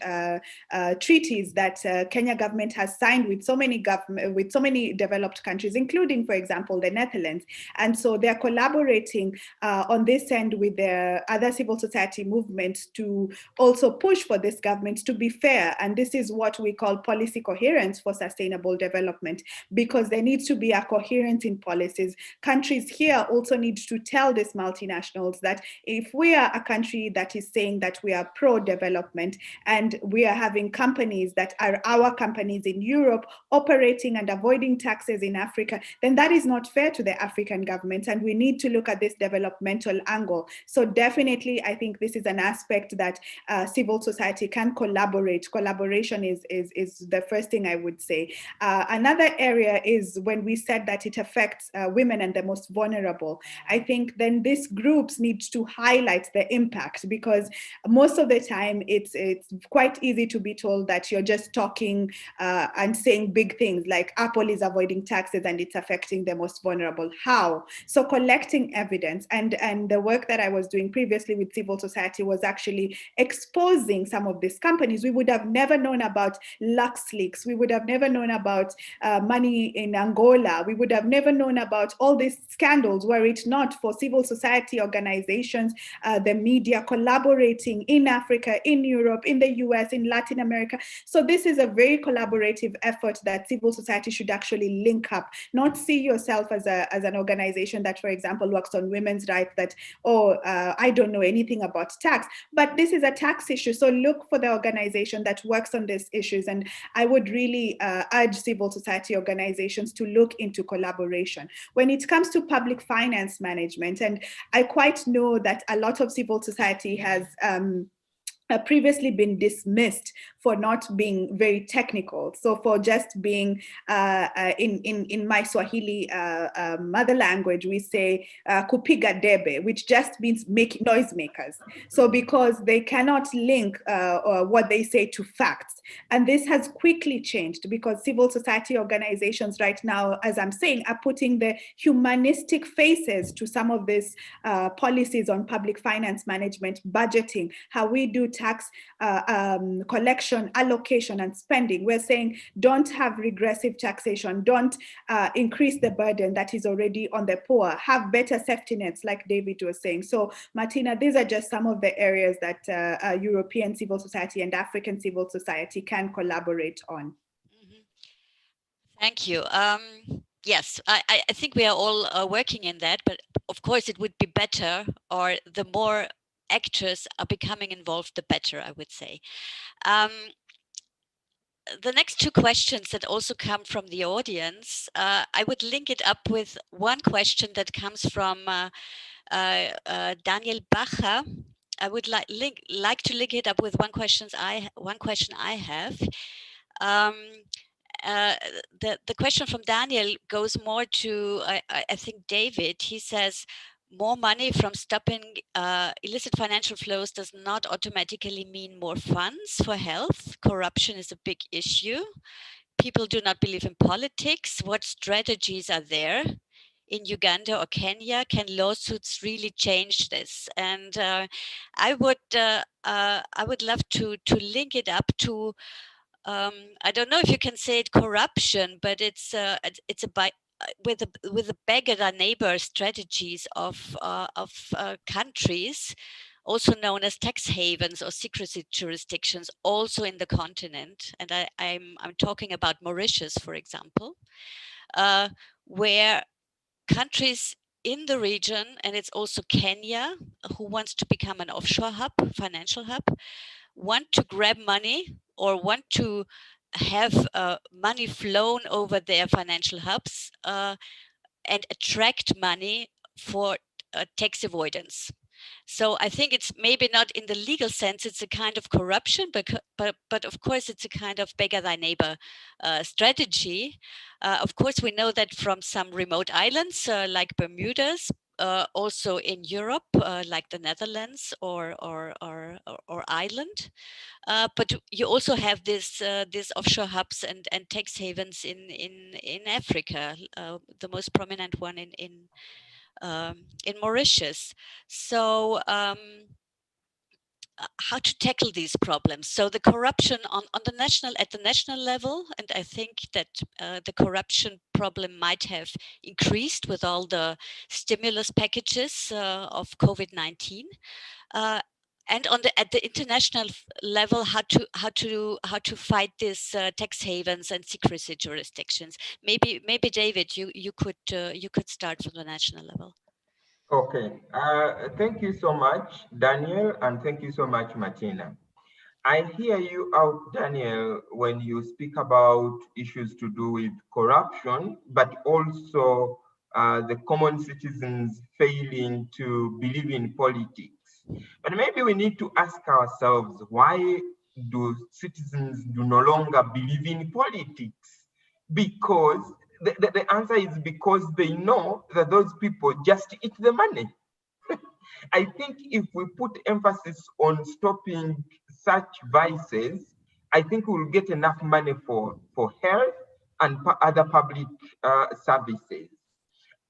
treaties that Kenya government has signed with so many developed countries, including, for example, the Netherlands. And so they're collaborating on this end with their other civil society movements to also push for this government to be fair. And this is what we call policy coherence for sustainable development, because there needs to be a coherence in policies. Countries here also need to tell these multinationals that if we are a country that is saying that we are pro-development and we are having companies that are our companies in Europe operating and avoiding taxes in Africa, then that is not fair to the African governments, and we need to look at this developmental angle. So definitely, I think this is an aspect that civil society can collaborate. Collaboration is the first thing I would say. Another area is when we said that it affects women and the most vulnerable. I think then these groups need to highlight the impact, because most of the time it's quite easy to be told that you're just talking and saying big things like Apple is avoiding taxes and it's affecting the most vulnerable. How? So collecting evidence, and the work that I was doing previously with civil society was actually exposing some of these companies. We would have never known about LuxLeaks. We would have never known about money in Angola. We would have never known about all these scandals were it not for civil society organizations, the media collaborating in Africa, in Europe, in the US, in Latin America. So this is a very collaborative effort that civil society should actually link up, not see yourself as an organization that, for example, works on women's rights, that, oh, I don't know anything about tax, but this is a tax issue. So look for the organization that works on these issues. And I would really urge civil society organizations to look into collaboration. When it comes to public finance management, and I quite know that a lot of civil society has previously been dismissed for not being very technical. So for just being, in my Swahili mother language, we say kupiga debe, which just means make noisemakers. So because they cannot link what they say to facts. And this has quickly changed because civil society organizations right now, as I'm saying, are putting the humanistic faces to some of these policies on public finance management, budgeting, how we do tax collection, allocation, and spending. We're saying don't have regressive taxation, don't increase the burden that is already on the poor, have better safety nets, like David was saying. So Martina, these are just some of the areas that European civil society and African civil society can collaborate on. Mm-hmm. Thank you. Yes, I think we are all working in that, but of course it would be better, or the more actors are becoming involved, the better, I would say. The next two questions that also come from the audience, I would link it up with one question that comes from Daniel Bacher. I would like to link it up with one question I have. The question from Daniel goes more to, I think, David. He says, more money from stopping illicit financial flows does not automatically mean more funds for health. Corruption is a big issue. People do not believe in politics. What strategies are there in Uganda or Kenya? Can lawsuits really change this? And I would love to link it up to, I don't know if you can say it corruption, but it's with the beggar thy neighbor strategies of countries, also known as tax havens or secrecy jurisdictions, also in the continent. And I'm talking about Mauritius, for example, where countries in the region, and it's also Kenya, who wants to become an offshore hub, financial hub, want to grab money or want to have money flown over their financial hubs and attract money for tax avoidance. So I think it's maybe not in the legal sense, it's a kind of corruption, but of course it's a kind of beggar thy neighbor strategy. Of course, we know that from some remote islands like Bermudas, also in Europe, like the Netherlands or Ireland. But you also have these offshore hubs and tax havens in Africa. The most prominent one in Mauritius. So how to tackle these problems? So the corruption at the national level, and I think that the corruption problem might have increased with all the stimulus packages of COVID-19. And on at the international level, how to fight these tax havens and secrecy jurisdictions. Maybe David, you could start from the national level. Okay, thank you so much, Daniel, and thank you so much, Martina. I hear you out, Daniel, when you speak about issues to do with corruption, but also the common citizens failing to believe in politics. But maybe we need to ask ourselves, why do citizens no longer believe in politics? Because the answer is because they know that those people just eat the money. I think if we put emphasis on stopping such vices, I think we'll get enough money for health and other public services.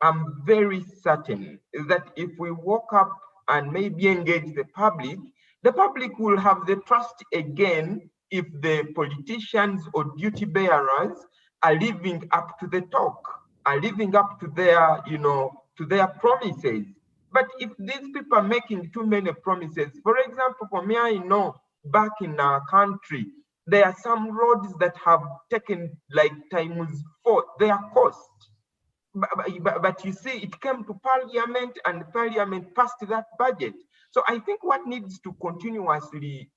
I'm very certain that if we walk up and maybe engage the public will have the trust again if the politicians or duty bearers are living up to the talk, are living up to their, to their promises. But if these people are making too many promises, for example, for me, I know back in our country, there are some roads that have taken like times 4 their cost. But you see, it came to Parliament and Parliament passed that budget. So I think what needs to continuously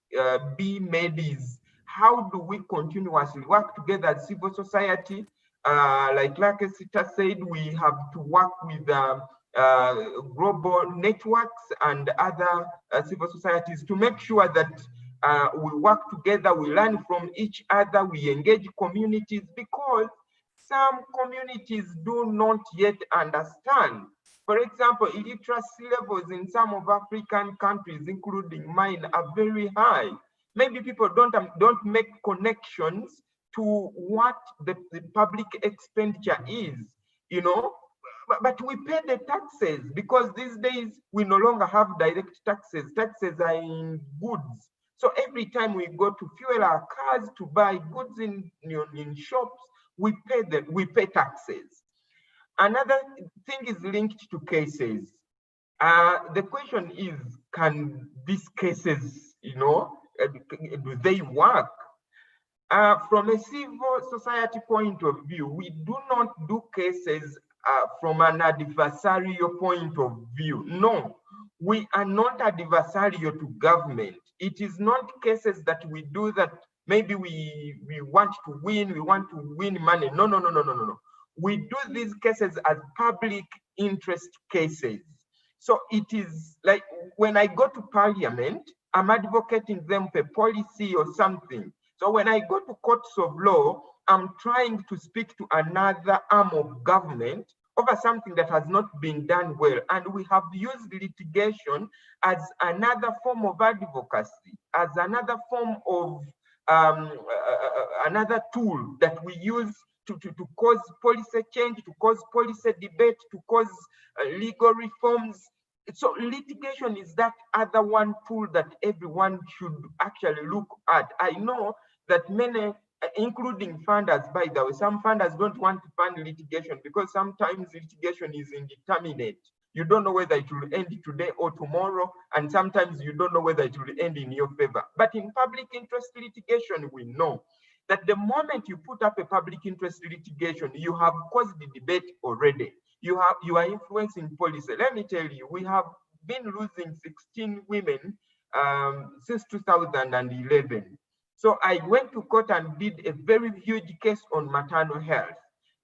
be made is, how do we continuously work together as civil society? Like Luckystar said, we have to work with global networks and other civil societies to make sure that we work together, we learn from each other, we engage communities, because some communities do not yet understand. For example, illiteracy levels in some of African countries, including mine, are very high. Maybe people don't make connections to what the public expenditure is, but we pay the taxes, because these days we no longer have direct taxes. Taxes are in goods. So every time we go to fuel our cars, to buy goods in shops, we pay taxes. Another thing is linked to cases. The question is, can these cases, do they work? From a civil society point of view, we do not do cases from an adversarial point of view. No, we are not adversarial to government. It is not cases that we do that maybe we want to win money. No. We do these cases as public interest cases. So it is like when I go to Parliament, I'm advocating them for policy or something. So when I go to courts of law, I'm trying to speak to another arm of government over something that has not been done well. And we have used litigation as another form of advocacy, as another form of another tool that we use to cause policy change, to cause policy debate, to cause legal reforms. So litigation is that other one tool that everyone should actually look at. I know that many, including funders, by the way, some funders don't want to fund litigation because sometimes litigation is indeterminate. You don't know whether it will end today or tomorrow, and sometimes you don't know whether it will end in your favor. But in public interest litigation, we know that the moment you put up a public interest litigation, you have caused the debate already. You are influencing policy. Let me tell you, we have been losing 16 women since 2011. So I went to court and did a very huge case on maternal health.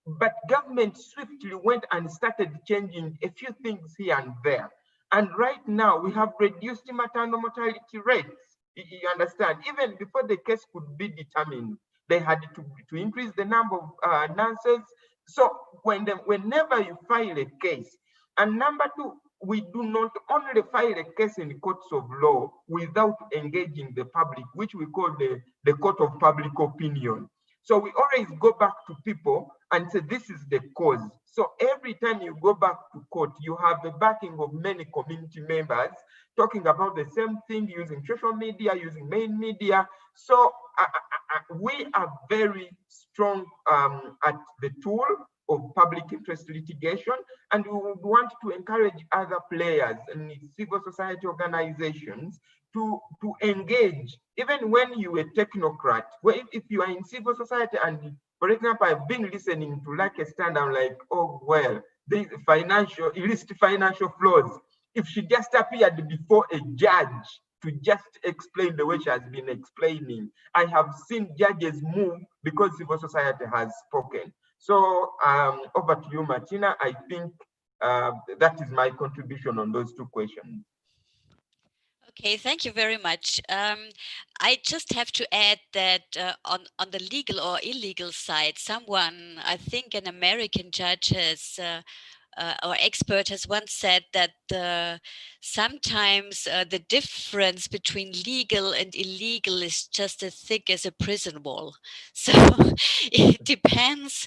But government swiftly went and started changing a few things here and there. And right now we have reduced maternal mortality rates. You understand? Even before the case could be determined, they had to increase the number of nurses. So whenever you file a case, and number two, we do not only file a case in the courts of law without engaging the public, which we call the court of public opinion. So we always go back to people and say, this is the cause. So every time you go back to court, you have the backing of many community members talking about the same thing, using social media, using main media. So we are very strong at the tool. of public interest litigation, and we would want to encourage other players and civil society organizations to engage, even when you're a technocrat. Well, if you are in civil society, and for example, I've been listening to Luckystar, and I'm like, oh, well, there's illicit financial flows. If she just appeared before a judge to just explain the way she has been explaining, I have seen judges move because civil society has spoken. So over to you, Martina. I think that is my contribution on those two questions. Okay, thank you very much. I just have to add that on the legal or illegal side, someone, I think an American judge has or expert has once said that sometimes the difference between legal and illegal is just as thick as a prison wall. So it depends.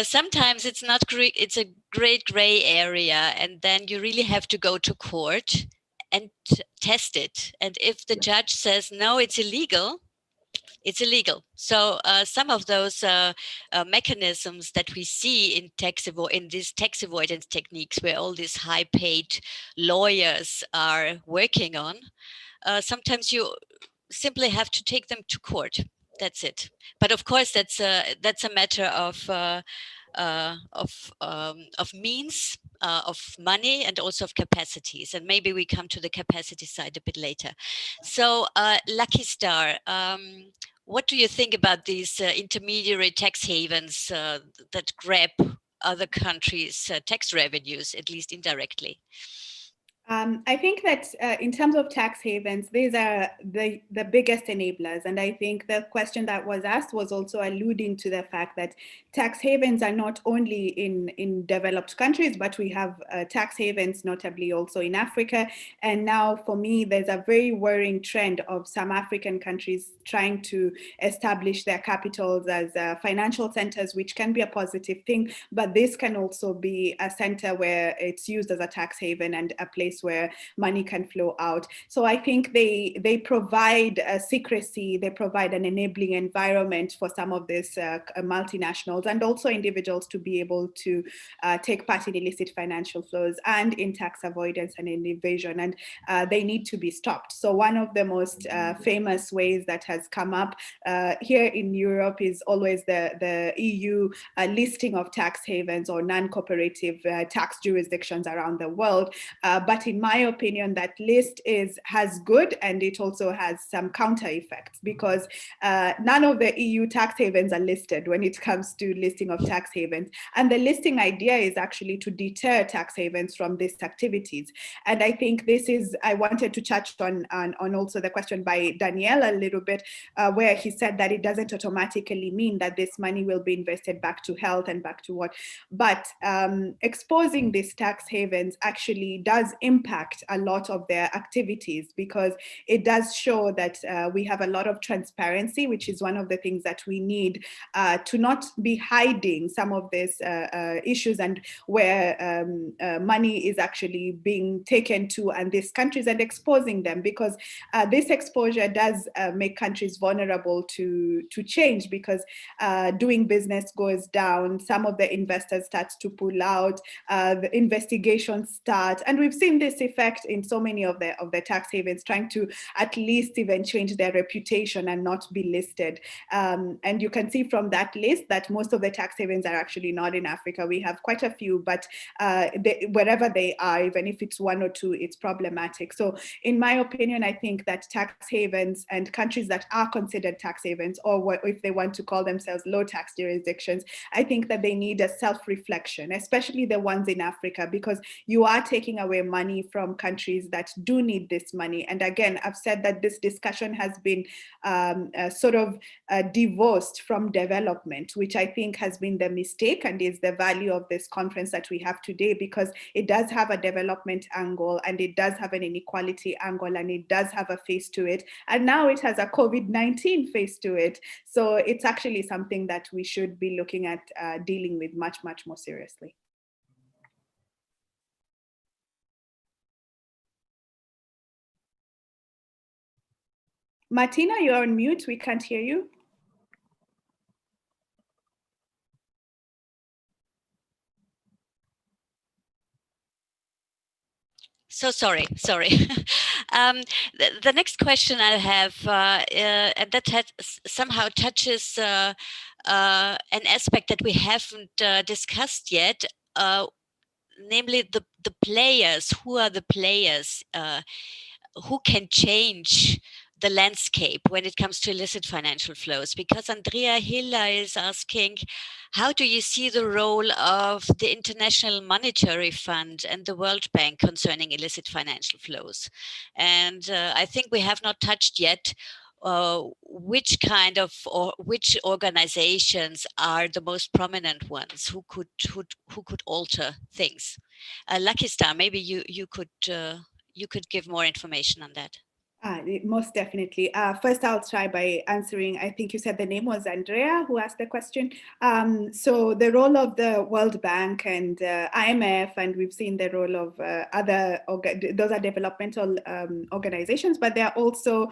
Sometimes it's not great. It's a great gray area, and then you really have to go to court and test it. And if the judge says, no, it's illegal, it's illegal. So some of those mechanisms that we see in these tax avoidance techniques, where all these high-paid lawyers are working on, sometimes you simply have to take them to court. That's it. But of course, that's a matter of means, of money, and also of capacities. And maybe we come to the capacity side a bit later. So Luckystar, what do you think about these intermediary tax havens that grab other countries' tax revenues, at least indirectly? I think that in terms of tax havens, these are the biggest enablers. And I think the question that was asked was also alluding to the fact that tax havens are not only in developed countries, but we have tax havens notably also in Africa. And now for me, there's a very worrying trend of some African countries trying to establish their capitals as financial centers, which can be a positive thing. But this can also be a center where it's used as a tax haven and a place where money can flow out. So I think they provide secrecy, they provide an enabling environment for some of these multinationals and also individuals to be able to take part in illicit financial flows and in tax avoidance and in evasion, and they need to be stopped. So one of the most famous ways that has come up here in Europe is always the EU listing of tax havens or non-cooperative tax jurisdictions around the world. But in my opinion, that list has good, and it also has some counter effects, because none of the EU tax havens are listed when it comes to listing of tax havens. And the listing idea is actually to deter tax havens from these activities. And I think I wanted to touch on also the question by Daniel a little bit, where he said that it doesn't automatically mean that this money will be invested back to health and back to what. But exposing these tax havens actually does impact a lot of their activities, because it does show that we have a lot of transparency, which is one of the things that we need to not be hiding some of these issues and where money is actually being taken to and these countries, and exposing them, because this exposure does make countries vulnerable to change, because doing business goes down, some of the investors start to pull out, the investigations start, and we've seen this effect in so many of the tax havens trying to at least even change their reputation and not be listed. And you can see from that list that most of the tax havens are actually not in Africa. We have quite a few, but wherever they are, even if it's one or two, it's problematic. So in my opinion, I think that tax havens and countries that are considered tax havens, or if they want to call themselves low tax jurisdictions, I think that they need a self-reflection, especially the ones in Africa, because you are taking away money from countries that do need this money. And again, I've said that this discussion has been divorced from development, which I think has been the mistake and is the value of this conference that we have today, because it does have a development angle, and it does have an inequality angle, and it does have a face to it. And now it has a COVID-19 face to it. So it's actually something that we should be looking at dealing with much, much more seriously. Martina, you're on mute. We can't hear you. So sorry. The next question I have, and that somehow touches an aspect that we haven't discussed yet, namely the players. Who are the players who can change the landscape when it comes to illicit financial flows? Because Andrea Hilla is asking, how do you see the role of the International Monetary Fund and the World Bank concerning illicit financial flows? And I think we have not touched yet which kind of or which organizations are the most prominent ones who could alter things. Luckystar, maybe you could give more information on that. Most definitely. First, I'll try by answering. I think you said the name was Andrea who asked the question. So the role of the World Bank and IMF, and we've seen the role of those are developmental organizations, but they're also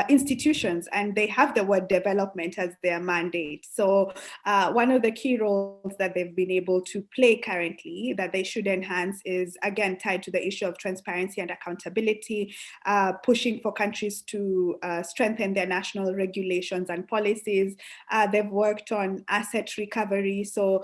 institutions, and they have the word development as their mandate. So one of the key roles that they've been able to play currently that they should enhance is, again, tied to the issue of transparency and accountability, pushing for countries to strengthen their national regulations and policies. They've worked on asset recovery. So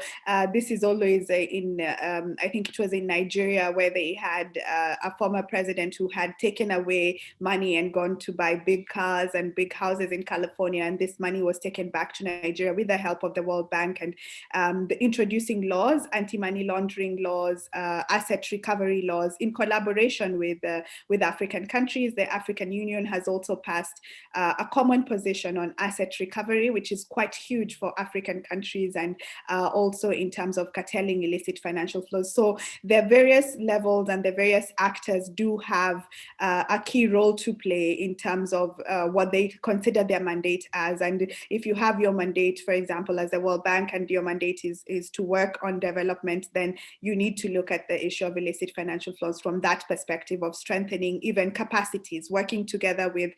this is always I think it was in Nigeria, where they had a former president who had taken away money and gone to buy big cars and big houses in California. And this money was taken back to Nigeria with the help of the World Bank, and introducing laws, anti-money laundering laws, asset recovery laws in collaboration with African countries. The African Union has also passed a common position on asset recovery, which is quite huge for African countries, and also in terms of curtailing illicit financial flows. So the various levels and the various actors do have a key role to play in terms of what they consider their mandate as. And if you have your mandate, for example, as the World Bank, and your mandate is to work on development, then you need to look at the issue of illicit financial flows from that perspective of strengthening even capacities, working together with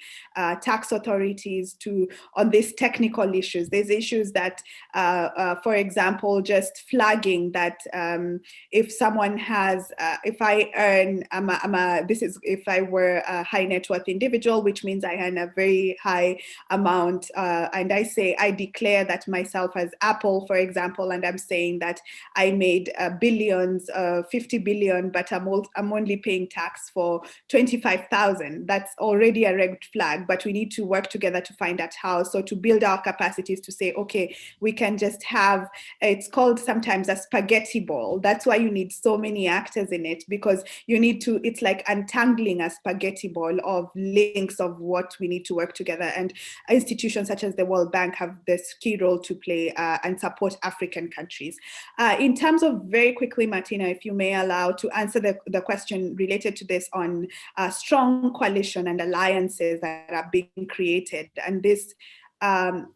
tax authorities on these technical issues. There's issues that, for example, just flagging that if someone has, if I earn, if I were a high net worth individual, which means I earn a very high amount, and I declare that myself as Apple, for example, and I'm saying that I made billions, 50 billion, but I'm only paying tax for 25,000. That's already a red flag, but we need to work together to find out how. So to build our capacities to say, okay, we can just have, it's called sometimes a spaghetti ball. That's why you need so many actors in it, because you need to, it's like untangling a spaghetti ball of links of what we need to work together. And institutions such as the World Bank have this key role to play and support African countries. In terms of, very quickly, Martina, if you may allow to answer the question related to this on strong coalition and alliances that are being created. And this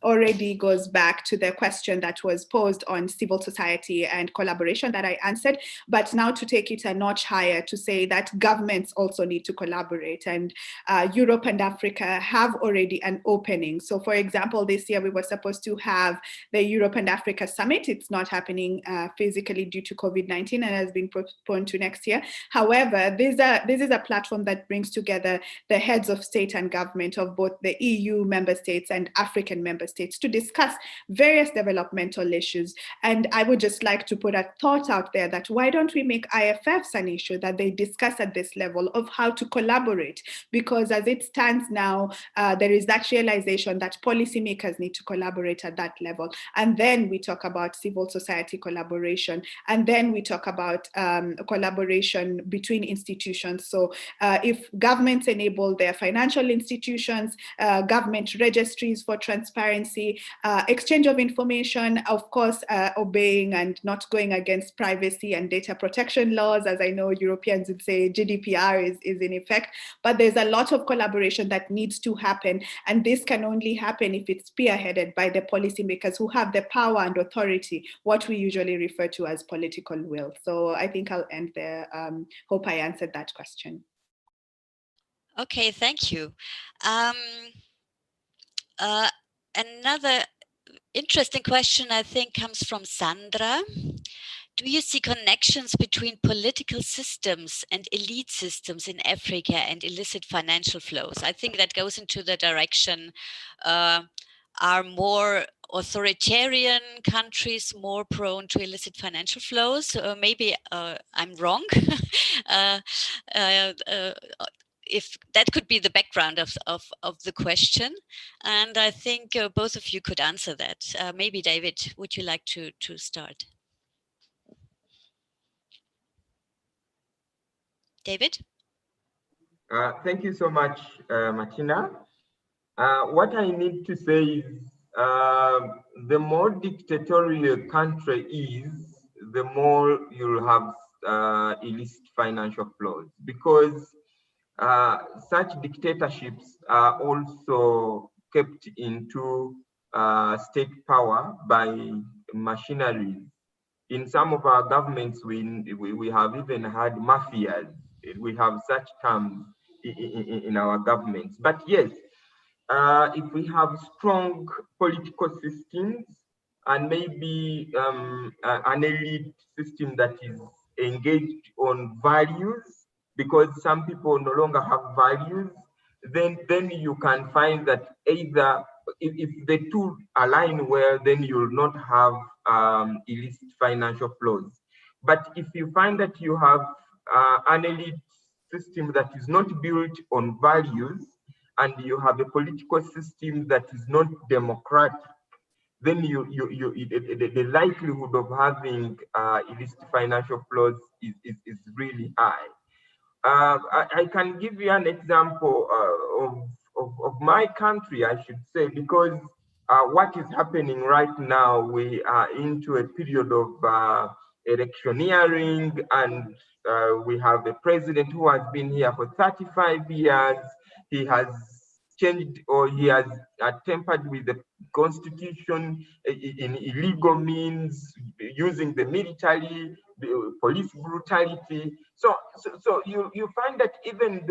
already goes back to the question that was posed on civil society and collaboration that I answered, but now to take it a notch higher, to say that governments also need to collaborate, and Europe and Africa have already an opening. So for example, this year we were supposed to have the Europe and Africa Summit. It's not happening physically due to COVID-19 and has been postponed to next year. However, this is a platform that brings together the heads of state and government of both the EU member states and African member states to discuss various developmental issues. And I would just like to put a thought out there that why don't we make IFFs an issue that they discuss at this level of how to collaborate? Because as it stands now, there is that realization that policymakers need to collaborate at that level. And then we talk about civil society collaboration. And then we talk about collaboration between institutions. So if governments enable their financial institutions, government registries for transparency, exchange of information, of course, obeying and not going against privacy and data protection laws. As I know Europeans would say GDPR is in effect, but there's a lot of collaboration that needs to happen. And this can only happen if it's spearheaded by the policymakers who have the power and authority, what we usually refer to as political will. So I think I'll end there. Hope I answered that question. Okay, thank you. Another interesting question, I think, comes from Sandra. do you see connections between political systems and elite systems in Africa and illicit financial flows? I think that goes into the direction, are more authoritarian countries more prone to illicit financial flows? Maybe I'm wrong. If that could be the background of the question. And I think both of you could answer that. Maybe David, would you like to start? David? Thank you so much, Martina. What I need to say is the more dictatorial a country is, the more you'll have illicit financial flows, because such dictatorships are also kept into state power by machineries. In some of our governments, we have even had mafias. We have such terms in our governments. But yes, if we have strong political systems and maybe an elite system that is engaged on values, because some people no longer have values, then you can find that either if the two align well, then you'll not have illicit financial flows. But if you find that you have an elite system that is not built on values, and you have a political system that is not democratic, then the likelihood of having illicit financial flows is really high. I can give you an example of my country, I should say, because what is happening right now, we are into a period of electioneering, and we have a president who has been here for 35 years. He has changed, or he has tampered with the constitution in illegal means, using the military, the police brutality. So you find that even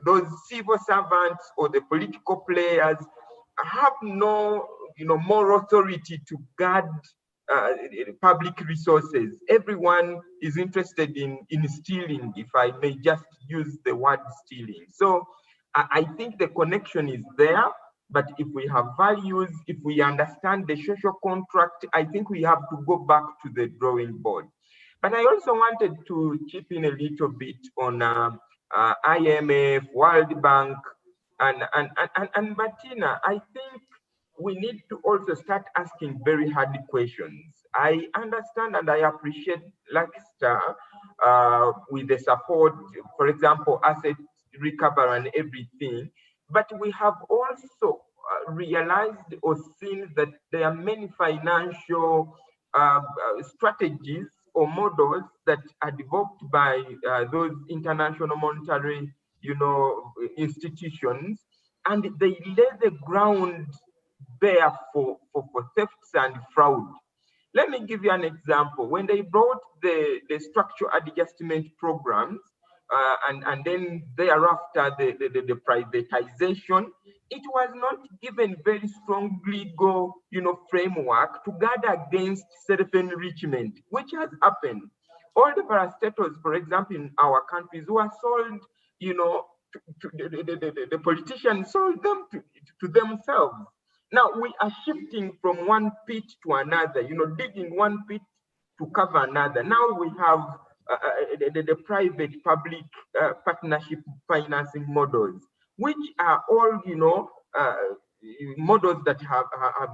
those civil servants or the political players have no more authority to guard public resources. Everyone is interested in stealing, if I may just use the word stealing. So I think the connection is there, but if we have values, if we understand the social contract, I think we have to go back to the drawing board. But I also wanted to chip in a little bit on IMF, World Bank, and Martina. I think we need to also start asking very hard questions. I understand and I appreciate Luckystar with the support, for example, asset recovery and everything, but we have also realized or seen that there are many financial strategies or models that are developed by those international monetary, institutions, and they lay the ground there for thefts and fraud. Let me give you an example. When they brought the structural adjustment programs, and then thereafter the privatization, it was not given very strong legal framework to guard against self-enrichment, which has happened. All the parastatals, for example, in our countries, were sold, the politicians sold them to themselves. Now we are shifting from one pit to another, digging one pit to cover another. Now we have the private-public partnership financing models, which are all, models that have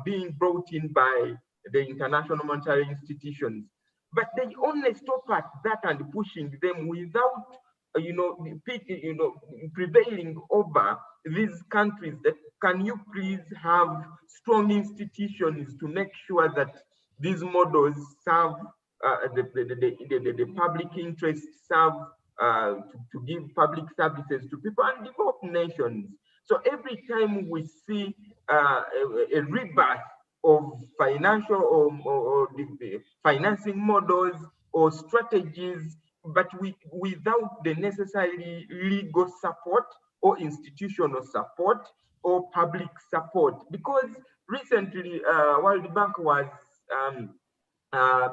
been brought in by the international monetary institutions. But they only stop at that and pushing them without, prevailing over these countries. That can you please have strong institutions to make sure that these models serve the public interest, serve to give public services to people and develop nations. So every time we see a rebirth of financial or the financing models or strategies, but without the necessary legal support or institutional support or public support. Because recently, World Bank was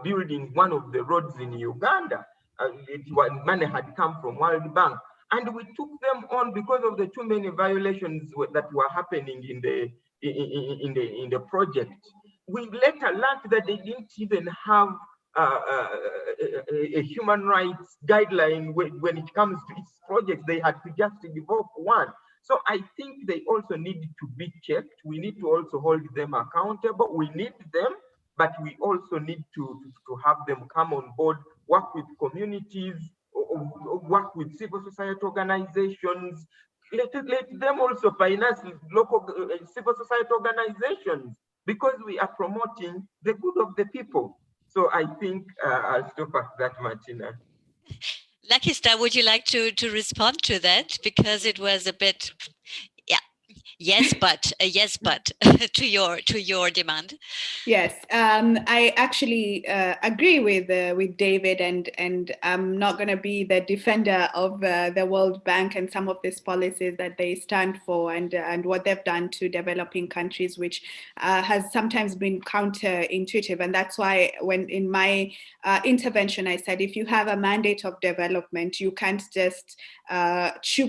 building one of the roads in Uganda. Money had come from World Bank, and we took them on because of the too many violations that were happening in the project. We later learned that they didn't even have a human rights guideline when it comes to its projects. They had to just develop one. So I think they also need to be checked. We need to also hold them accountable. We need them, but we also need to have them come on board, work with communities, work with civil society organizations. Let them also finance local civil society organizations, because we are promoting the good of the people. So I think I'll stop at that, Martina. Luckystar, would you like to respond to that? Because it was a bit, yeah, yes, but to your demand. Yes, I actually agree with David, and I'm not going to be the defender of the World Bank and some of these policies that they stand for, and what they've done to developing countries, which has sometimes been counterintuitive. And that's why when in my intervention, I said, if you have a mandate of development, you can't just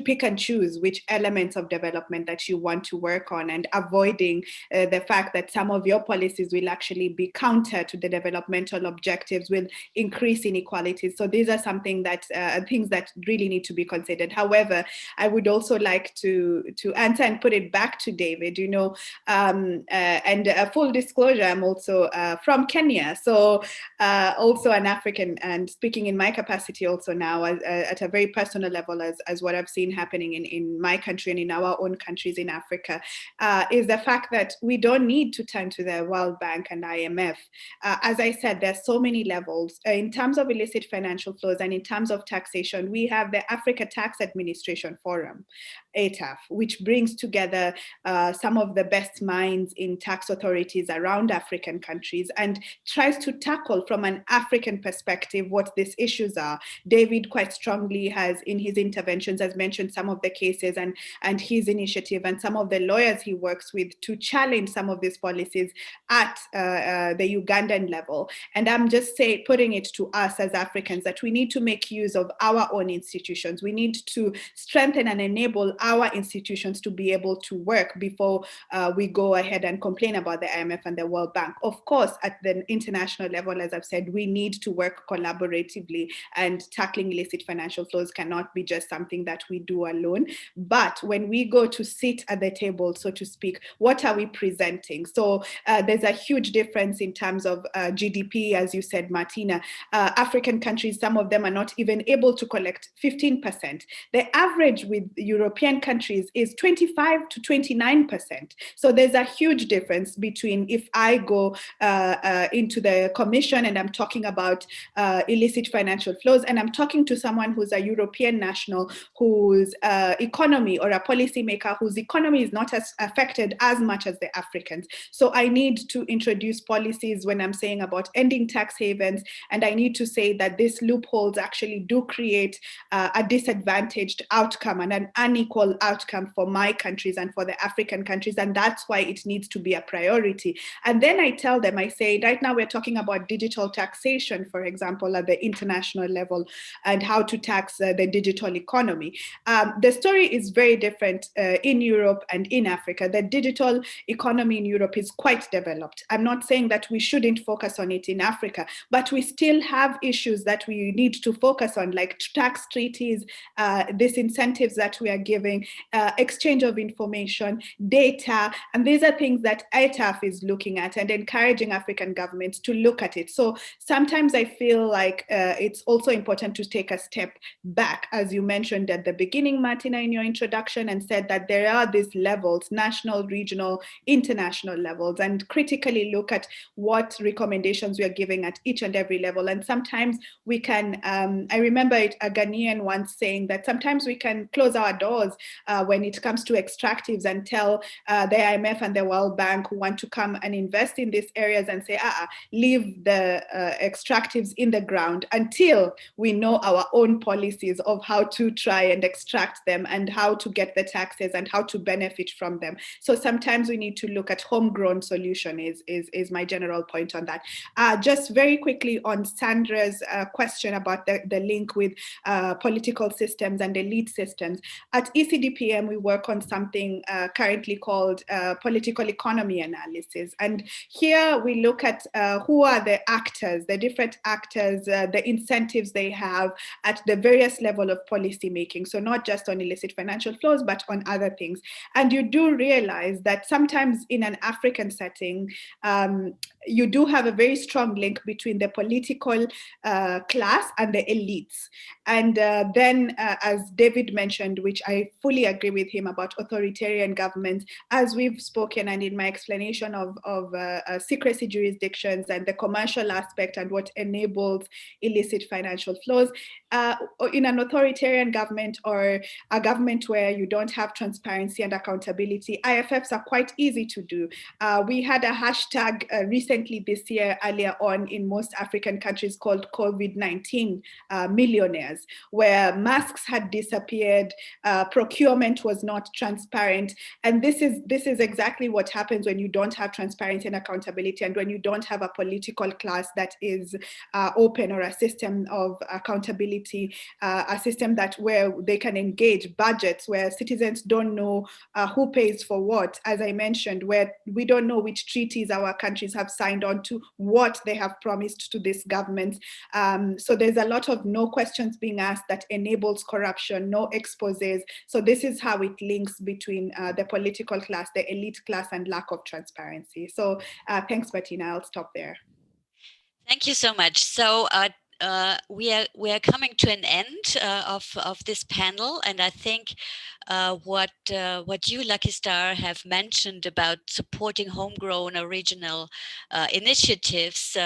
pick and choose which elements of development that you want to work on, and avoiding the fact that some of your policies will actually be counter to the developmental objectives, will increase inequalities. So these are something that things that really need to be considered. However, I would also like to answer and put it back to David, and full disclosure, I'm also from Kenya, so also an African, and speaking in my capacity also now at a very personal level, as what I've seen happening in my country and in our own countries in Africa, is the fact that we don't need to turn to the World Bank and IMF. As I said, there's so many levels. In terms of illicit financial flows and in terms of taxation, we have the Africa Tax Administration Forum, ATAF, which brings together some of the best minds in tax authorities around African countries and tries to tackle from an African perspective what these issues are. David quite strongly has, in his interventions, has mentioned some of the cases and his initiative and some of the lawyers he works with to challenge some of these policies at the Ugandan level. And I'm just putting it to us as Africans that we need to make use of our own institutions. We need to strengthen and enable our institutions to be able to work before we go ahead and complain about the IMF and the World Bank. Of course, at the international level, as I've said, we need to work collaboratively, and tackling illicit financial flows cannot be just something that we do alone. But when we go to sit at the table, so to speak, what are we presenting? So there's a huge difference in terms of GDP, as you said, Martina. African countries, some of them are not even able to collect 15%. The average with European countries is 25 to 29%. So there's a huge difference between if I go into the commission and I'm talking about illicit financial flows, and I'm talking to someone who's a European national whose economy, or a policymaker whose economy is not as affected as much as the Africans. So I need to introduce policies when I'm saying about ending tax havens, and I need to say that these loopholes actually do create a disadvantaged outcome and an unequal outcome for my countries and for the African countries, and that's why it needs to be a priority. And then I tell them, I say, right now we're talking about digital taxation, for example, at the international level, and how to tax the digital economy. The story is very different in Europe and in Africa. The digital economy in Europe is quite developed. I'm not saying that we shouldn't focus on it in Africa, but we still have issues that we need to focus on, like tax treaties, disincentives that we are giving, exchange of information, data, and these are things that ITAF is looking at and encouraging African governments to look at it. So sometimes I feel like it's also important to take a step back, as you mentioned at the beginning, Martina, in your introduction, and said that there are these levels, national, regional, international levels, and critically look at what recommendations we are giving at each and every level. And sometimes we can, I remember a Ghanaian once saying that sometimes we can close our doors when it comes to extractives and tell the IMF and the World Bank who want to come and invest in these areas and say, leave the extractives in the ground until we know our own policies of how to try and extract them and how to get the taxes and how to benefit benefit from them. So sometimes we need to look at homegrown solution is my general point on that. Just very quickly on Sandra's question about the link with political systems and elite systems. At ECDPM, we work on something currently called political economy analysis. And here we look at who are the actors, the different actors, the incentives they have at the various level of policy making. So not just on illicit financial flows, but on other things. And you do realize that sometimes in an African setting, you do have a very strong link between the political class and the elites. And then, as David mentioned, which I fully agree with him about authoritarian governments, as we've spoken and in my explanation of secrecy jurisdictions and the commercial aspect and what enables illicit financial flows, in an authoritarian government or a government where you don't have transparency and accountability, IFFs are quite easy to do. We had a hashtag recently this year, earlier on in most African countries called COVID-19 millionaires, where masks had disappeared, procurement was not transparent. And this is exactly what happens when you don't have transparency and accountability, and when you don't have a political class that is open, or a system of accountability, a system that where they can engage budgets, where citizens don't know who pays for what, as I mentioned, where we don't know which treaties our countries have signed on to, what they have promised to this government. So there's a lot of no questions being asked that enables corruption, no exposés. So this is how it links between the political class, the elite class, and lack of transparency. So thanks, Bettina. I'll stop there. Thank you so much. So we are coming to an end of this panel, and I think what you, Luckystar, have mentioned about supporting homegrown or regional initiatives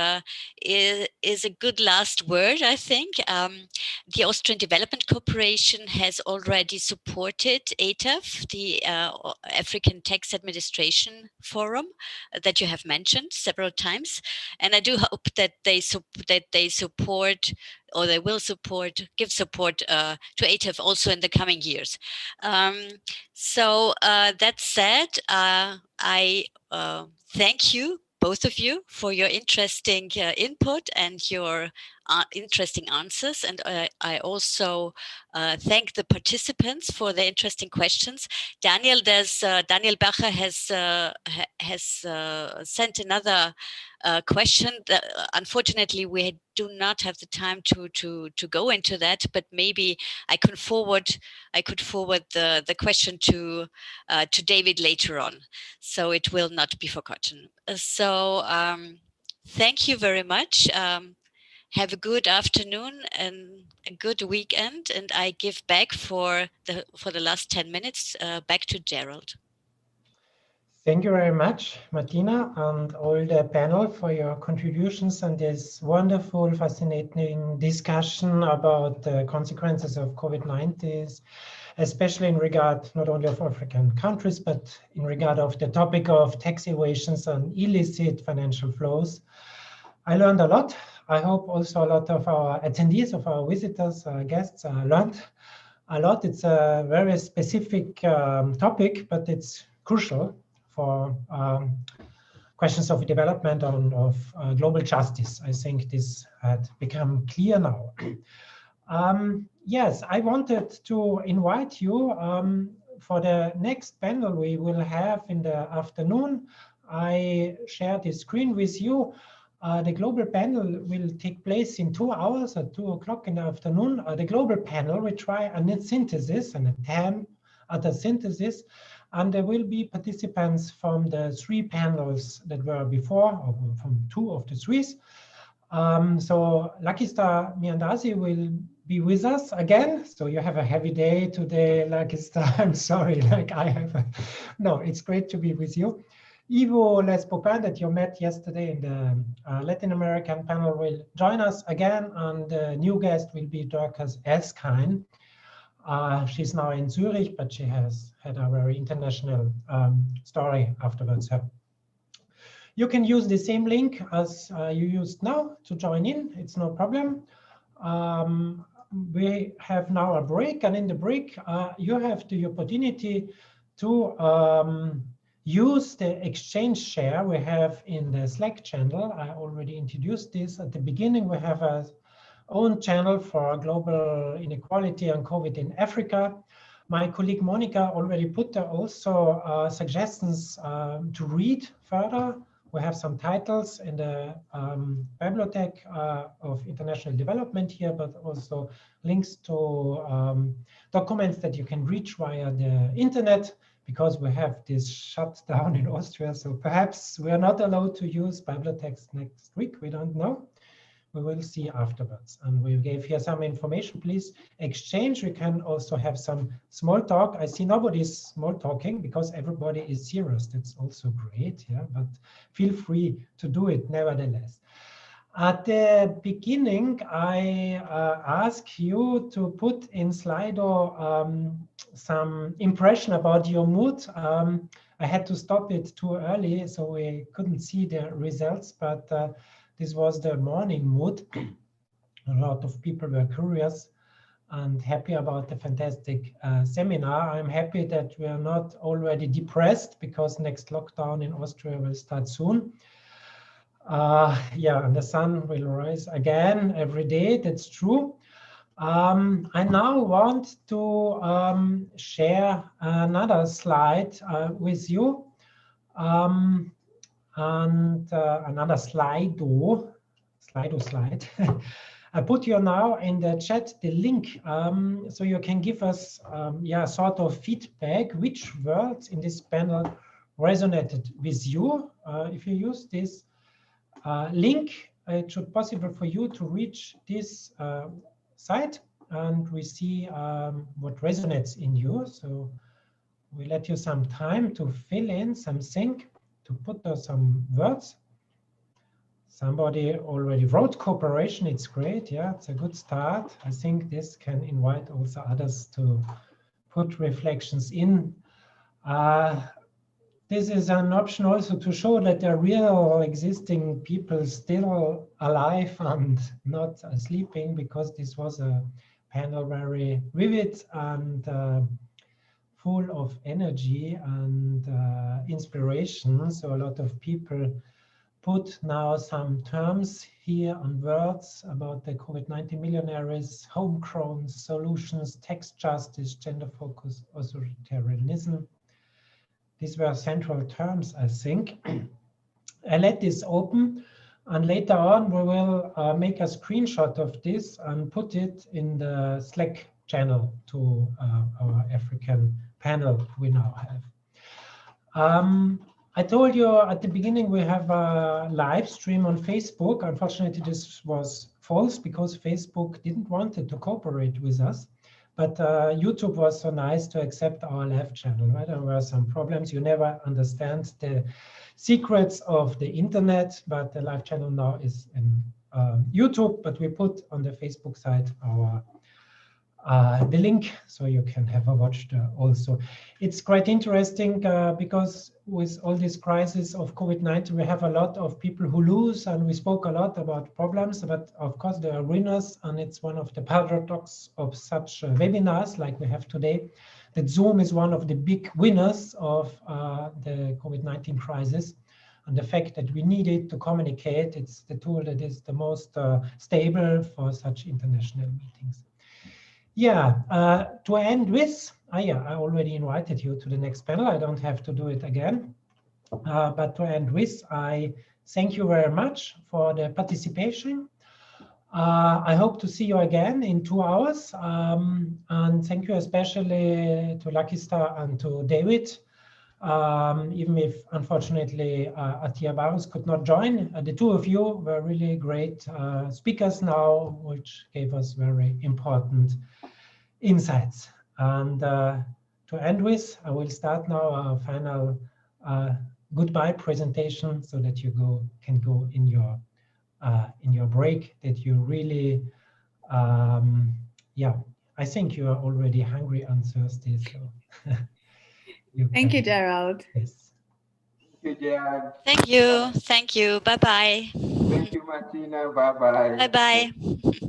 is a good last word, I think. The Austrian Development Corporation has already supported ATAF, the African Tax Administration Forum, that you have mentioned several times, and I do hope that they support, or they will give support to ATAF also in the coming years. So that said, I thank you, both of you, for your interesting input and your interesting answers. And I also thank the participants for their interesting questions. Daniel Bacher has sent another question. Unfortunately, we do not have the time to go into that, but maybe I could forward the question to David later on, so it will not be forgotten. So thank you very much. Have a good afternoon and a good weekend, and I give back for the last 10 minutes back to Gerald. Thank you very much, Martina, and all the panel for your contributions and this wonderful, fascinating discussion about the consequences of COVID-19, especially in regard not only of African countries, but in regard of the topic of tax evasions and illicit financial flows. I learned a lot. I hope also a lot of our attendees, of our visitors, guests learned a lot. It's a very specific topic, but it's crucial for questions of development of global justice. I think this had become clear now. Yes, I wanted to invite you for the next panel we will have in the afternoon. I share the screen with you. The global panel will take place in 2 hours at 2 o'clock in the afternoon. The global panel will try a synthesis and attempt at a synthesis. And there will be participants from the 3 panels that were before, or from 2 of the 3s. So Luckystar Miyandazi will be with us again. So you have a heavy day today, Luckystar. I'm sorry, like I have. No, it's great to be with you. Ivo Lespopin, that you met yesterday in the Latin American panel, will join us again. And the new guest will be Dorcas Erskine. She's now in Zurich, but she has had a very international story afterwards. You can use the same link as you used now to join in. It's no problem. We have now a break, and in the break, you have the opportunity to use the exchange share we have in the Slack channel. I already introduced this at the beginning. We have our own channel for global inequality and COVID in Africa. My colleague Monica already put there also suggestions to read further. We have some titles in the bibliothèque of international development here, but also links to documents that you can reach via the internet, because we have this shut down in Austria. So perhaps we are not allowed to use bibliothèques next week. We don't know. We will see afterwards. And we gave here some information. Please exchange. We can also have some small talk. I see nobody's small talking because everybody is serious. That's also great. Yeah, but feel free to do it nevertheless. At the beginning, I ask you to put in Slido some impression about your mood. I had to stop it too early, so we couldn't see the results, but this was the morning mood. A lot of people were curious and happy about the fantastic seminar. I'm happy that we are not already depressed, because next lockdown in Austria will start soon. Yeah, and the sun will rise again every day. That's true. I now want to share another slide with you. And another slide. I put you now in the chat the link, so you can give us sort of feedback which words in this panel resonated with you. If you use this link, it should be possible for you to reach this site, and we see what resonates in you. So we let you some time to fill in something, to put some words. Somebody already wrote cooperation. It's great. Yeah, it's a good start. I think this can invite also others to put reflections in. This is an option also to show that there are real existing people still alive and not sleeping, because this was a panel very vivid and full of energy and inspiration. So a lot of people put now some terms here and words about the COVID-19 millionaires, homegrown solutions, tax justice, gender focus, authoritarianism. These were central terms, I think. I let this open, and later on we will make a screenshot of this and put it in the Slack channel to our African panel we now have. I told you at the beginning we have a live stream on Facebook. Unfortunately, this was false because Facebook didn't want to cooperate with us. But YouTube was so nice to accept our live channel. Right? There were some problems. You never understand the secrets of the internet, but the live channel now is in YouTube. But we put on the Facebook site our the link, so you can have a watch there also. It's quite interesting because with all this crisis of COVID-19, we have a lot of people who lose, and we spoke a lot about problems, but of course there are winners, and it's one of the paradoxes of such webinars like we have today, that Zoom is one of the big winners of the COVID-19 crisis. And the fact that we need it to communicate, it's the tool that is the most stable for such international meetings. Yeah, to end with, I already invited you to the next panel. I don't have to do it again. But to end with, I thank you very much for the participation. I hope to see you again in 2 hours. And thank you especially to Luckystar and to David. Even if, unfortunately, Atia Barros could not join. The two of you were really great speakers now, which gave us very important insights. And to end with, I will start now our final goodbye presentation, so that you can go in your break, that you really, yeah, I think you are already hungry and thirsty. So Thank you, Gerald. Yes. Thank you, Gerald. Thank you. Thank you. Bye-bye. Thank you, Martina. Bye-bye. Bye-bye.